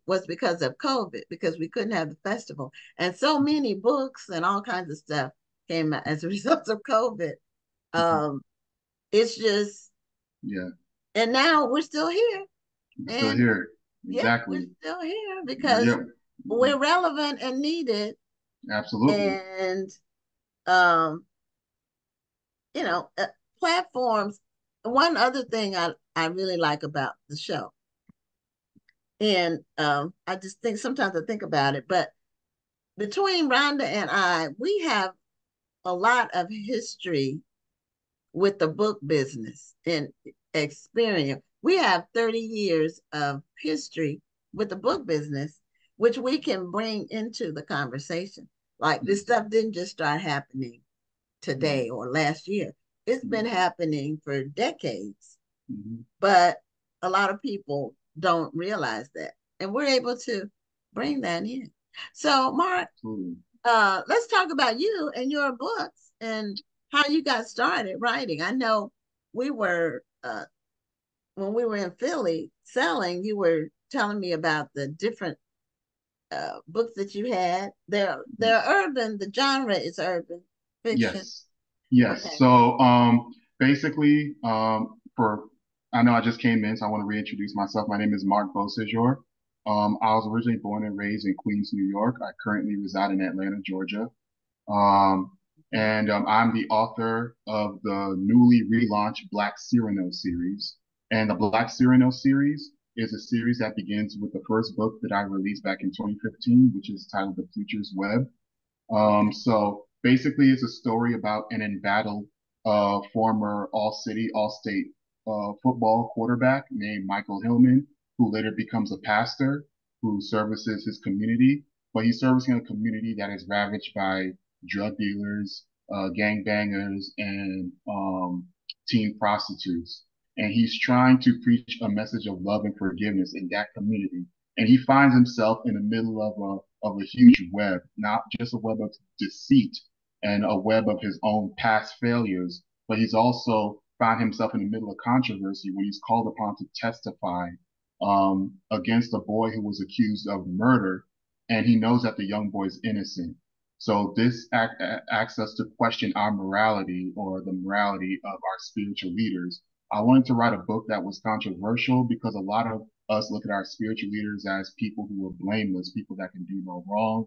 was because of COVID, because we couldn't have the festival. And so many books and all kinds of stuff came out as a result of COVID. It's just, yeah. And now we're still here. Still here. Exactly. Yeah, we're still here because we're relevant and needed. Absolutely. And, platforms. One other thing I really like about the show, and I just think sometimes I think about it, but between Rhonda and I, we have a lot of history with the book business and experience. We have 30 years of history with the book business, which we can bring into the conversation. Like this stuff didn't just start happening today or last year. It's been happening for decades, but a lot of people don't realize that. And we're able to bring that in. So, Marc, let's talk about you and your books and how you got started writing. I know when we were in Philly selling, you were telling me about the different books that you had. They're urban. The genre is urban fiction. Yes. Okay. So basically, I know I just came in, so I want to reintroduce myself. My name is Marc Beausejour. I was originally born and raised in Queens, New York. I currently reside in Atlanta, Georgia. And I'm the author of the newly relaunched Black Cyrano series. And the Black Cyrano series is a series that begins with the first book that I released back in 2015, which is titled The Preacher's Web. So basically, it's a story about an embattled former all-city, all-state football quarterback named Michael Hillman, who later becomes a pastor who services his community. But he's servicing a community that is ravaged by drug dealers, gangbangers, and teen prostitutes. And he's trying to preach a message of love and forgiveness in that community. And he finds himself in the middle of a huge web, not just a web of deceit and a web of his own past failures, but he's also found himself in the middle of controversy when he's called upon to testify against a boy who was accused of murder, and he knows that the young boy is innocent. So this asks us to question our morality or the morality of our spiritual leaders. I wanted to write a book that was controversial because a lot of us look at our spiritual leaders as people who are blameless, people that can do no wrong.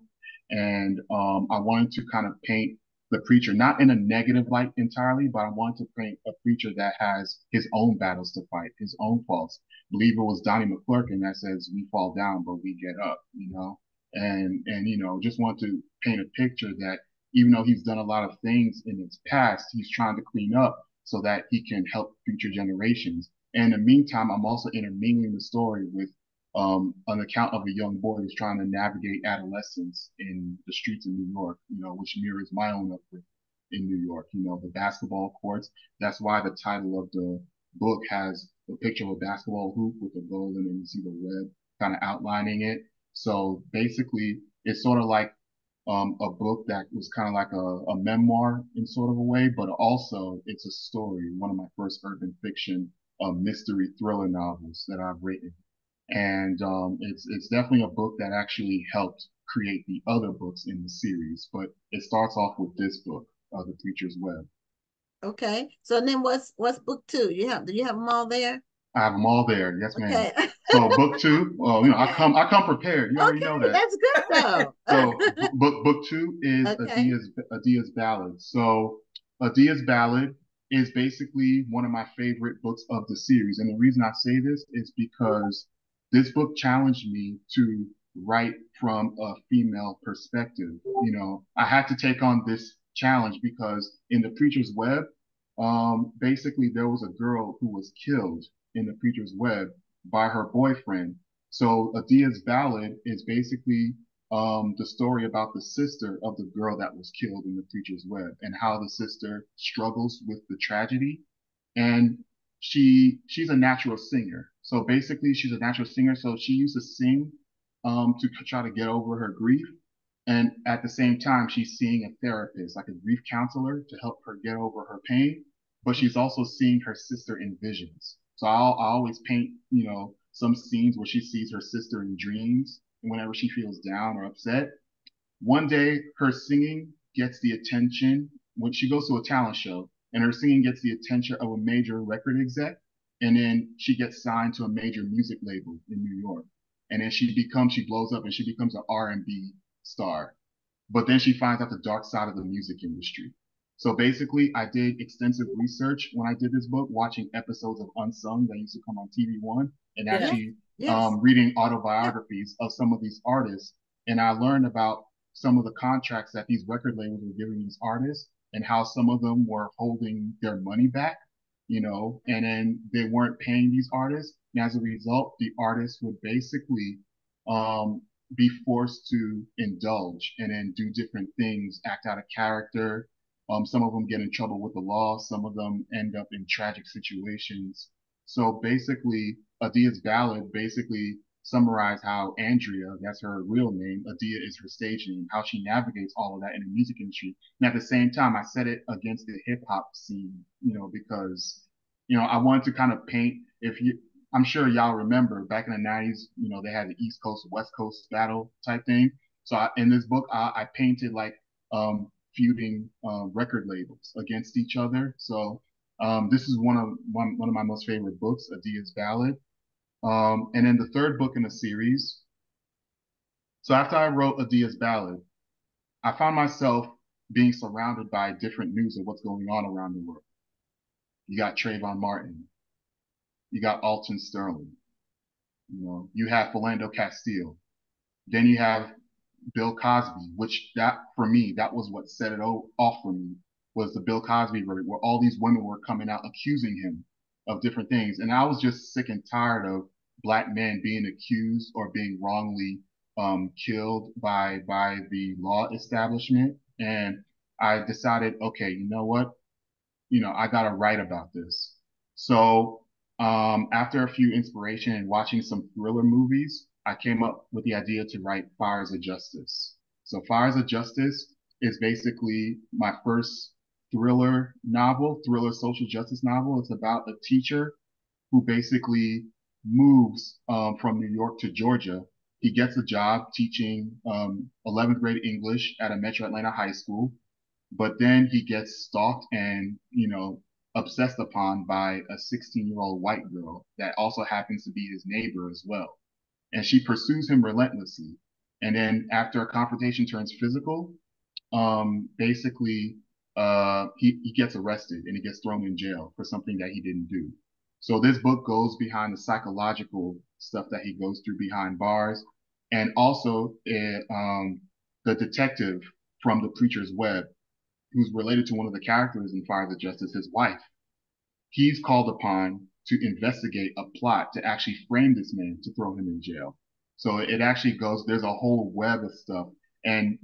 And I wanted to kind of paint the preacher, not in a negative light entirely, but I wanted to paint a preacher that has his own battles to fight, his own faults. I believe it was Donnie McClurkin that says, "We fall down, but we get up," you know? And just want to paint a picture that even though he's done a lot of things in his past, he's trying to clean up so that he can help future generations. And in the meantime, I'm also intermingling the story with an account of a young boy who's trying to navigate adolescence in the streets of New York, which mirrors my own upbringing in New York, the basketball courts. That's why the title of the book has a picture of a basketball hoop with a goal and then you see the red kind of outlining it. So basically, it's sort of like a book that was kind of like a memoir in sort of a way, but also it's a story, one of my first urban fiction mystery thriller novels that I've written. And it's definitely a book that actually helped create the other books in the series, but it starts off with this book, The Preacher's Web. Okay. So then what's book two? Do you have them all there? I have them all there. Yes, ma'am. Okay. So book two, I come prepared. You already know that. That's good though. So book two is Okay. Adia's Ballad. So Adia's Ballad is basically one of my favorite books of the series. And the reason I say this is because this book challenged me to write from a female perspective. I had to take on this challenge because in The Preacher's Web, basically there was a girl who was killed in The Preacher's Web by her boyfriend. So Adia's Ballad is basically the story about the sister of the girl that was killed in The Preacher's Web and how the sister struggles with the tragedy. And she's a natural singer. So basically she's a natural singer. So she used to sing to try to get over her grief. And at the same time, she's seeing a therapist, like a grief counselor, to help her get over her pain. But she's also seeing her sister in visions. So I always paint, some scenes where she sees her sister in dreams. And whenever she feels down or upset, one day her singing gets the attention when she goes to a talent show, and her singing gets the attention of a major record exec. And then she gets signed to a major music label in New York. And then she blows up and she becomes an R&B star. But then she finds out the dark side of the music industry. So basically, I did extensive research when I did this book, watching episodes of Unsung that used to come on TV One, and actually reading autobiographies of some of these artists. And I learned about some of the contracts that these record labels were giving these artists and how some of them were holding their money back, and then they weren't paying these artists. And as a result, the artists would basically be forced to indulge and then do different things, act out of character. Some of them get in trouble with the law. Some of them end up in tragic situations. So basically, Adia's Ballad basically summarized how Andrea, that's her real name, Adia is her stage name, how she navigates all of that in the music industry. And at the same time, I set it against the hip hop scene, because, I wanted to kind of paint, I'm sure y'all remember back in the 90s, they had the East Coast, West Coast battle type thing. So in this book, I painted like feuding record labels against each other. So this is one of my most favorite books, Adia's Ballad. And then the third book in the series. So after I wrote Adia's Ballad, I found myself being surrounded by different news of what's going on around the world. You got Trayvon Martin. You got Alton Sterling. You have Philando Castile. Then you have Bill Cosby, which that for me, that was what set it off for me, was the Bill Cosby verdict, where all these women were coming out accusing him of different things. And I was just sick and tired of black men being accused or being wrongly killed by the law establishment. And I decided, okay, you know what? I got to write about this. So after a few inspiration and watching some thriller movies, I came up with the idea to write Fires of Justice. So Fires of Justice is basically my first thriller social justice novel. It's about a teacher who basically moves from New York to Georgia. He gets a job teaching 11th grade English at a Metro Atlanta high school, but then he gets stalked and, obsessed upon by a 16-year-old white girl that also happens to be his neighbor as well. And she pursues him relentlessly. And then after a confrontation turns physical, basically, he gets arrested and he gets thrown in jail for something that he didn't do. So this book goes behind the psychological stuff that he goes through behind bars. And also the detective from The Preacher's Web, who's related to one of the characters in Fires of Justice, his wife. He's called upon to investigate a plot to actually frame this man to throw him in jail. So it actually goes, there's a whole web of stuff. And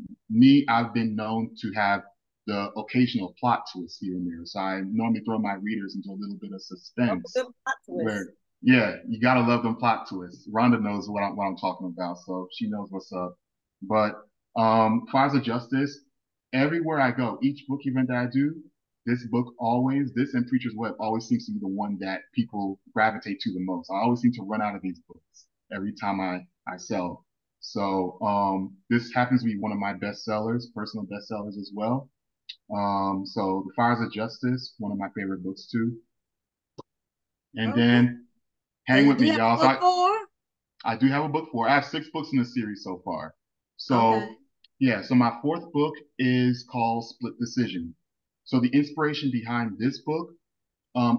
I've been known to have the occasional plot twist here and there. So I normally throw my readers into a little bit of suspense. Yeah, you gotta love them plot twists. Rhonda knows what I'm talking about, so she knows what's up. But Fires of Justice, everywhere I go, each book event that I do, this and Preacher's Web always seems to be the one that people gravitate to the most. I always seem to run out of these books every time I sell. So this happens to be one of my bestsellers, personal bestsellers as well. So The Fires of Justice, one of my favorite books too. And then hang with me, y'all. I do have a book 4. I have 6 books in the series so far. So yeah, so my 4th book is called Split Decision. So the inspiration behind this book, I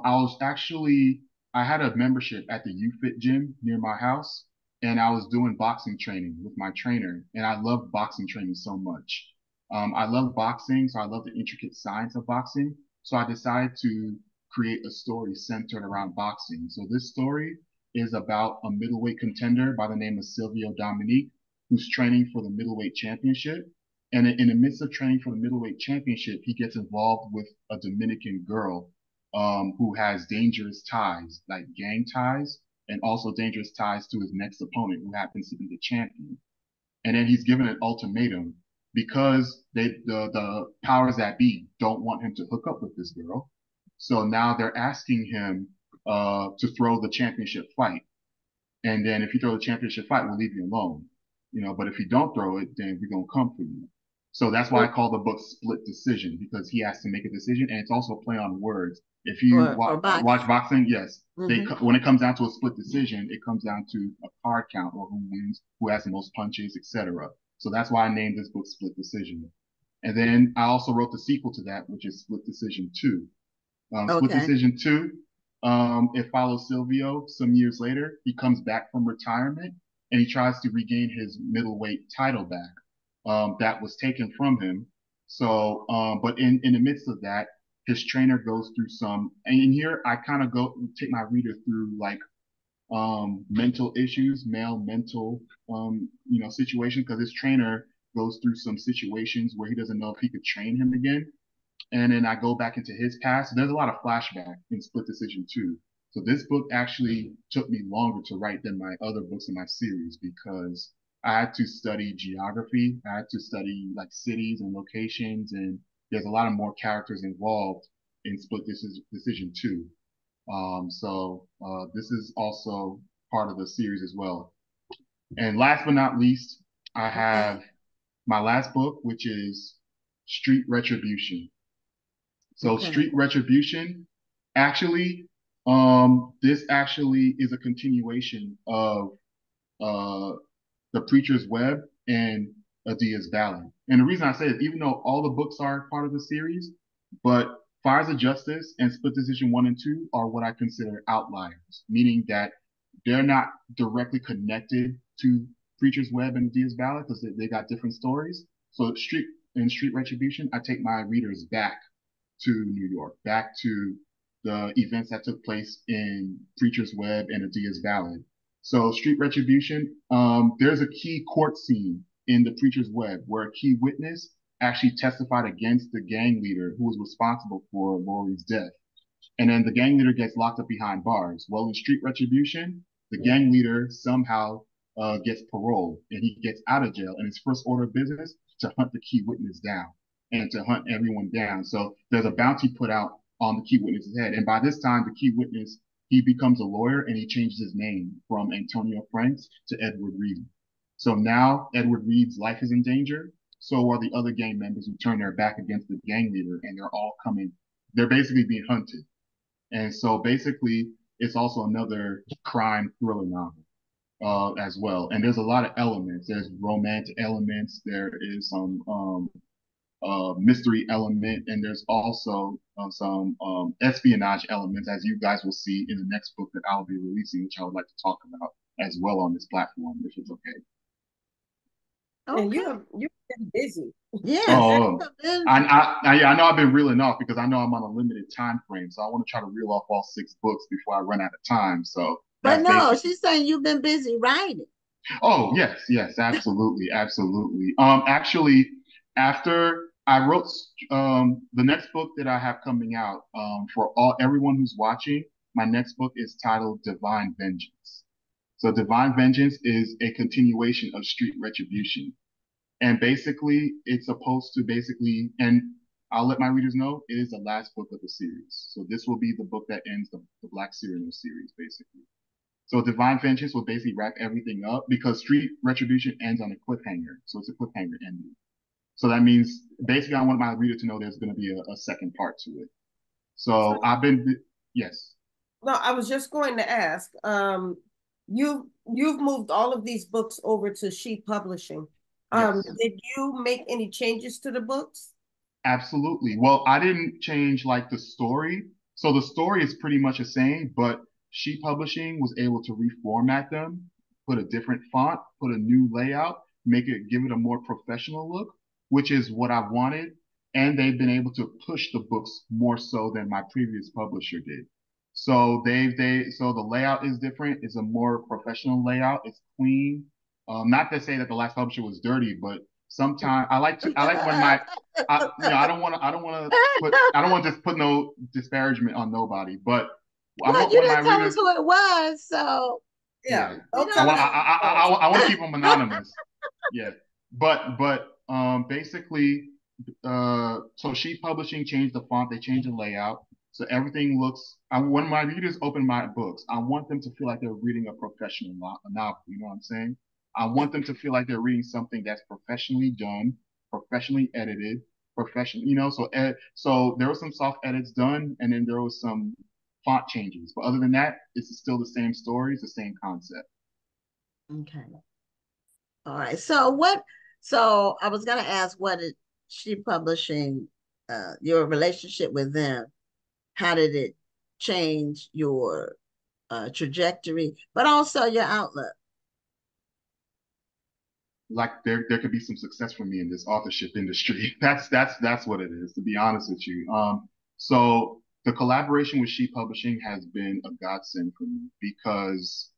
had a membership at the UFit gym near my house, and I was doing boxing training with my trainer, and I loved boxing training so much. I love boxing, so I love the intricate science of boxing. So I decided to create a story centered around boxing. So this story is about a middleweight contender by the name of Silvio Dominique, who's training for the middleweight championship. And in the midst of training for the middleweight championship, he gets involved with a Dominican girl who has dangerous ties, like gang ties, and also dangerous ties to his next opponent, who happens to be the champion. And then he's given an ultimatum because the powers that be don't want him to hook up with this girl. So now they're asking him to throw the championship fight. And then if you throw the championship fight, we'll leave you alone. But if you don't throw it, then we're going to come for you. So that's why I call the book Split Decision, because he has to make a decision. And it's also a play on words. If you watch boxing, yes, when it comes down to a split decision, it comes down to a card count or who wins, who has the most punches, etc. So that's why I named this book Split Decision. And then I also wrote the sequel to that, which is Split Decision 2. Split Decision 2, it follows Silvio some years later. He comes back from retirement and he tries to regain his middleweight title back that was taken from him. So, but in the midst of that, his trainer goes through some, and in here I kind of take my reader through like mental issues, male mental situation, because his trainer goes through some situations where he doesn't know if he could train him again. And then I go back into his past. There's a lot of flashback in Split Decision 2. So this book actually took me longer to write than my other books in my series because I had to study geography. I had to study like cities and locations, and there's a lot of more characters involved in Split Decision 2. So this is also part of the series as well. And last but not least, I have my last book, which is Street Retribution. So Street Retribution, actually, this actually is a continuation of The Preacher's Web and Adia's Ballad. And the reason I say it, even though all the books are part of the series, but Fires of Justice and Split Decision 1 and 2 are what I consider outliers, meaning that they're not directly connected to Preacher's Web and Diaz Ballad because they got different stories. So Street Retribution, I take my readers back to New York, back to the events that took place in Preacher's Web and A Diaz Ballad. So Street Retribution, there's a key court scene in the Preacher's Web where a key witness actually testified against the gang leader who was responsible for Lori's death. And then the gang leader gets locked up behind bars. Well, in Street Retribution, the gang leader somehow gets parole and he gets out of jail. And his first order of business to hunt the key witness down and to hunt everyone down. So there's a bounty put out on the key witness's head. And by this time, the key witness, he becomes a lawyer and he changes his name from Antonio Franks to Edward Reed. So now Edward Reed's life is in danger. So are the other gang members who turn their back against the gang leader, and they're basically being hunted. And so basically, it's also another crime thriller novel as well. And there's a lot of elements. There's romantic elements. There is some mystery element, and there's also some espionage elements, as you guys will see in the next book that I'll be releasing, which I would like to talk about as well on this platform, if it's okay. Okay. And you've been busy. Yeah. I know I've been reeling off because I know I'm on a limited time frame, so I want to try to reel off all 6 books before I run out of time. So, but no, she's saying you've been busy writing. Oh yes, absolutely. Actually, after I wrote the next book that I have coming out, for everyone who's watching, my next book is titled Divine Vengeance. So Divine Vengeance is a continuation of Street Retribution. And basically, it's supposed to and I'll let my readers know, it is the last book of the series. So this will be the book that ends the Black Cyrano series, basically. So Divine Vengeance will basically wrap everything up because Street Retribution ends on a cliffhanger. So it's a cliffhanger ending. So that means basically I want my reader to know there's going to be a second part to it. So yes. No, I was just going to ask, you've moved all of these books over to She Publishing. Yes. Did you make any changes to the books? Absolutely. Well, I didn't change like the story. So the story is pretty much the same, but She Publishing was able to reformat them, put a different font, put a new layout, give it a more professional look, which is what I wanted. And they've been able to push the books more so than my previous publisher did. So so the layout is different. It's a more professional layout. It's clean. Not to say that the last publisher was dirty, but sometimes I like when I don't want to just put no disparagement on nobody, but you didn't tell us who it was, so yeah. I want to keep them anonymous. Yeah, but basically, so She Publishing changed the font, they changed the layout, so everything looks. When my readers open my books, I want them to feel like they're reading a professional novel. You know what I'm saying? I want them to feel like they're reading something that's professionally done, professionally edited, So there were some soft edits done, and then there was some font changes. But other than that, it's still the same story, it's the same concept. Okay. All right. So I was gonna ask, what is She Publishing? Your relationship with them? How did it change your trajectory, but also your outlook? Like there could be some success for me in this authorship industry. That's what it is, to be honest with you. So the collaboration with She Publishing has been a godsend for me because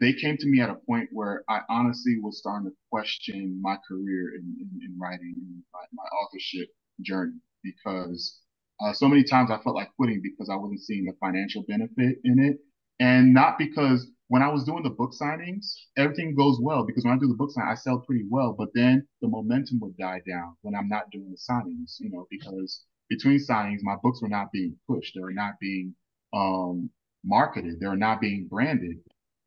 they came to me at a point where I honestly was starting to question my career in writing, in my authorship journey, because so many times I felt like quitting because I wasn't seeing the financial benefit in it. And not because when I was doing the book signings, everything goes well because when I do the book sign, I sell pretty well, but then the momentum would die down when I'm not doing the signings, because between signings, my books were not being pushed. They were not being marketed. They were not being branded.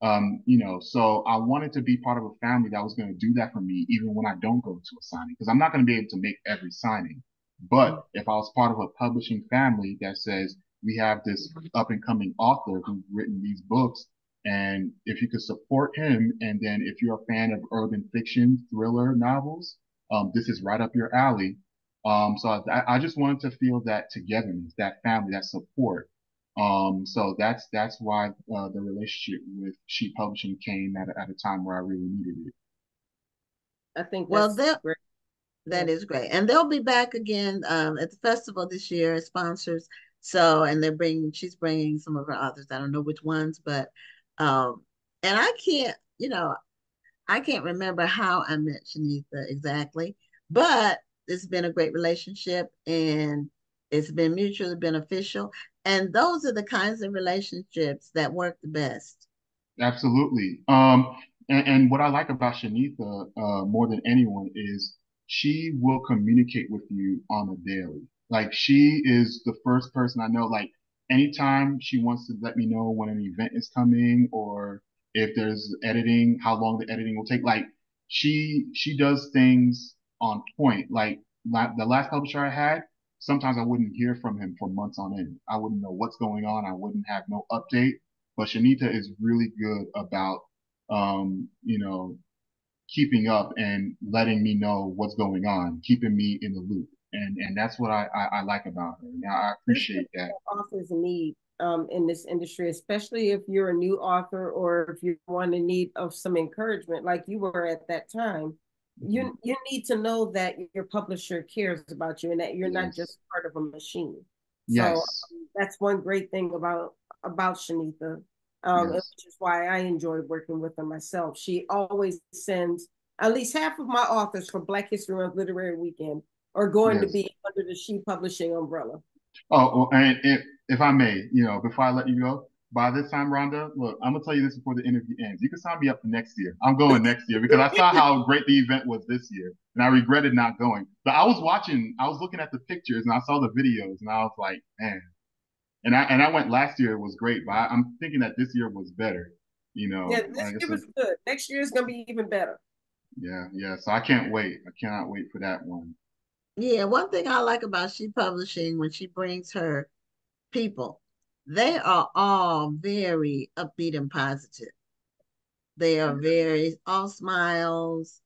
So I wanted to be part of a family that was going to do that for me, even when I don't go to a signing, because I'm not going to be able to make every signing. But if I was part of a publishing family that says, we have this up and coming author who's written these books, and if you could support him, and then if you're a fan of urban fiction, thriller novels, this is right up your alley. So I just wanted to feel that togetherness, that family, that support. So that's why the relationship with She Publishing came at a time where I really needed it. I think Well, that's great. that is great. And they'll be back again at the festival this year as sponsors. So, and she's bringing some of her authors. I don't know which ones, but, and I can't remember how I met Shanitha exactly, but it's been a great relationship and it's been mutually beneficial. And those are the kinds of relationships that work the best. Absolutely. And what I like about Shanitha, more than anyone is she will communicate with you on a daily. Like she is the first person I know, like anytime she wants to let me know when an event is coming or if there's editing, how long the editing will take. Like she does things on point. Like the last publisher I had, sometimes I wouldn't hear from him for months on end. I wouldn't know what's going on. I wouldn't have no update. But Shanita is really good about, you know, keeping up and letting me know what's going on, keeping me in the loop. And that's what I like about her. Now I This is appreciate that. what authors need in this industry, especially if you're a new author or if you want a need of some encouragement, like you were at that time. You need to know that your publisher cares about you and that you're not Yes. just part of a machine. So Yes. that's one great thing about Shanitha, Yes. which is why I enjoy working with her myself. She always sends at least half of my authors for Black History Month Literary Weekend are going to Yes. be under the She Publishing umbrella. Oh, and if I may, before I let you go, by this time, Rhonda, look, I'm gonna tell you this before the interview ends. You can sign me up for next year. I'm going next year because I saw how great the event was this year, and I regretted not going. But I was looking at the pictures and I saw the videos, and I was like, man. And I went last year. It was great, but I'm thinking that this year was better. Yeah, this Like I year said, was good. Next year is going to be even better. yeah, yeah. So I can't wait. I cannot wait for that one. Yeah, one thing I like about She Publishing when she brings her people, they are all very upbeat and positive. They are very all smiles,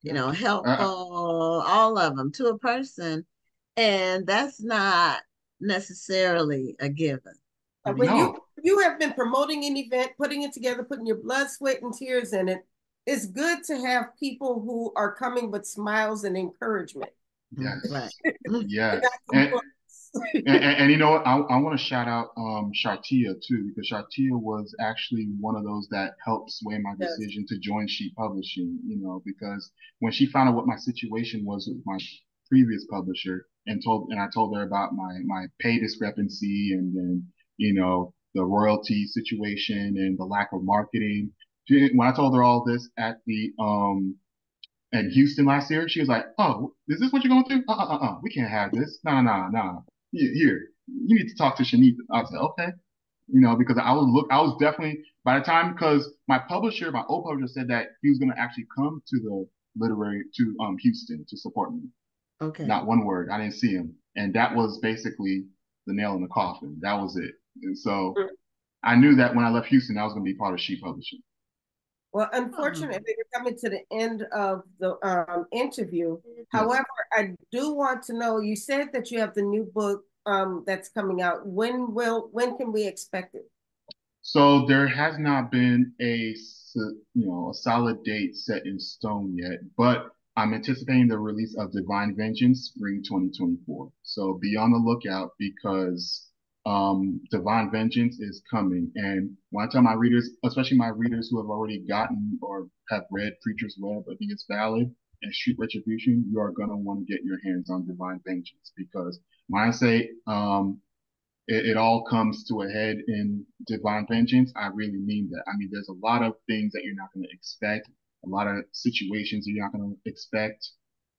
Uh, helpful, all of them to a person. And that's not necessarily a given. When no, you have been promoting an event, putting it together, putting your blood, sweat, and tears in it, it's good to have people who are coming with smiles and encouragement. Right. yes, yes. And you know what? I want to shout out Shartia too, because Shartia was actually one of those that helped sway my Yes. decision to join She Publishing, because when she found out what my situation was with my previous publisher and I told her about my pay discrepancy and then, the royalty situation and the lack of marketing. When I told her all this at Houston last year, she was like, "Oh, is this what you're going through? We can't have this. No. Here, you need to talk to Shanita." I said, "Okay," because I was definitely by the time because my old publisher said that he was going to actually come to the literary to Houston to support me. Okay. Not one word. I didn't see him, and that was basically the nail in the coffin. That was it. And so I knew that when I left Houston, I was going to be part of She Publishing. Well, unfortunately, we're coming to the end of the interview. Yes. However, I do want to know, you said that you have the new book that's coming out. When can we expect it? So there has not been a solid date set in stone yet, but I'm anticipating the release of Divine Vengeance spring 2024. So be on the lookout because Divine Vengeance is coming. And when I tell my readers, especially my readers who have already gotten or have read Preacher's Web, I think it's valid, and Street Retribution, you are gonna want to get your hands on Divine Vengeance because when I say it all comes to a head in Divine Vengeance, I really mean that. I mean, there's a lot of things that you're not going to expect, a lot of situations you're not going to expect,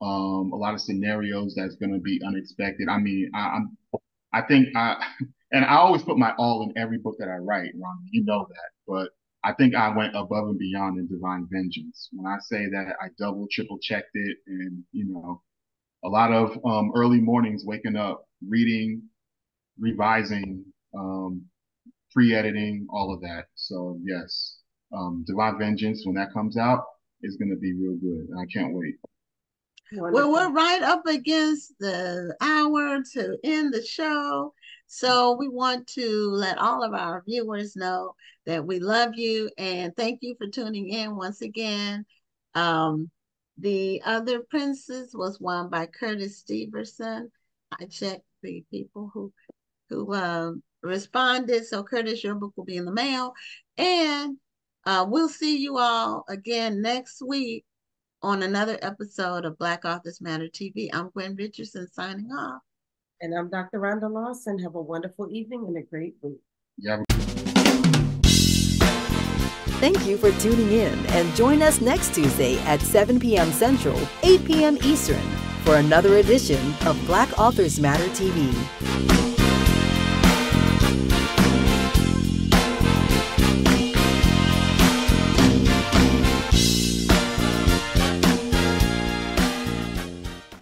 a lot of scenarios that's going to be unexpected. I mean, I think and I always put my all in every book that I write, Ron, you know that, but I think I went above and beyond in Divine Vengeance. When I say that I double, triple checked it and, a lot of early mornings waking up, reading, revising, pre-editing, all of that. So yes, Divine Vengeance when that comes out is going to be real good, and I can't wait. Well, we're right up against the hour to end the show. So we want to let all of our viewers know that we love you and thank you for tuning in once again. The Other Princess was won by Curtis Steverson. I checked the people who responded. So Curtis, your book will be in the mail. And we'll see you all again next week on another episode of Black Authors Matter TV. I'm Gwen Richardson signing off. And I'm Dr. Rhonda Lawson. Have a wonderful evening and a great week. Yeah. Thank you for tuning in and join us next Tuesday at 7 p.m. Central, 8 p.m. Eastern for another edition of Black Authors Matter TV.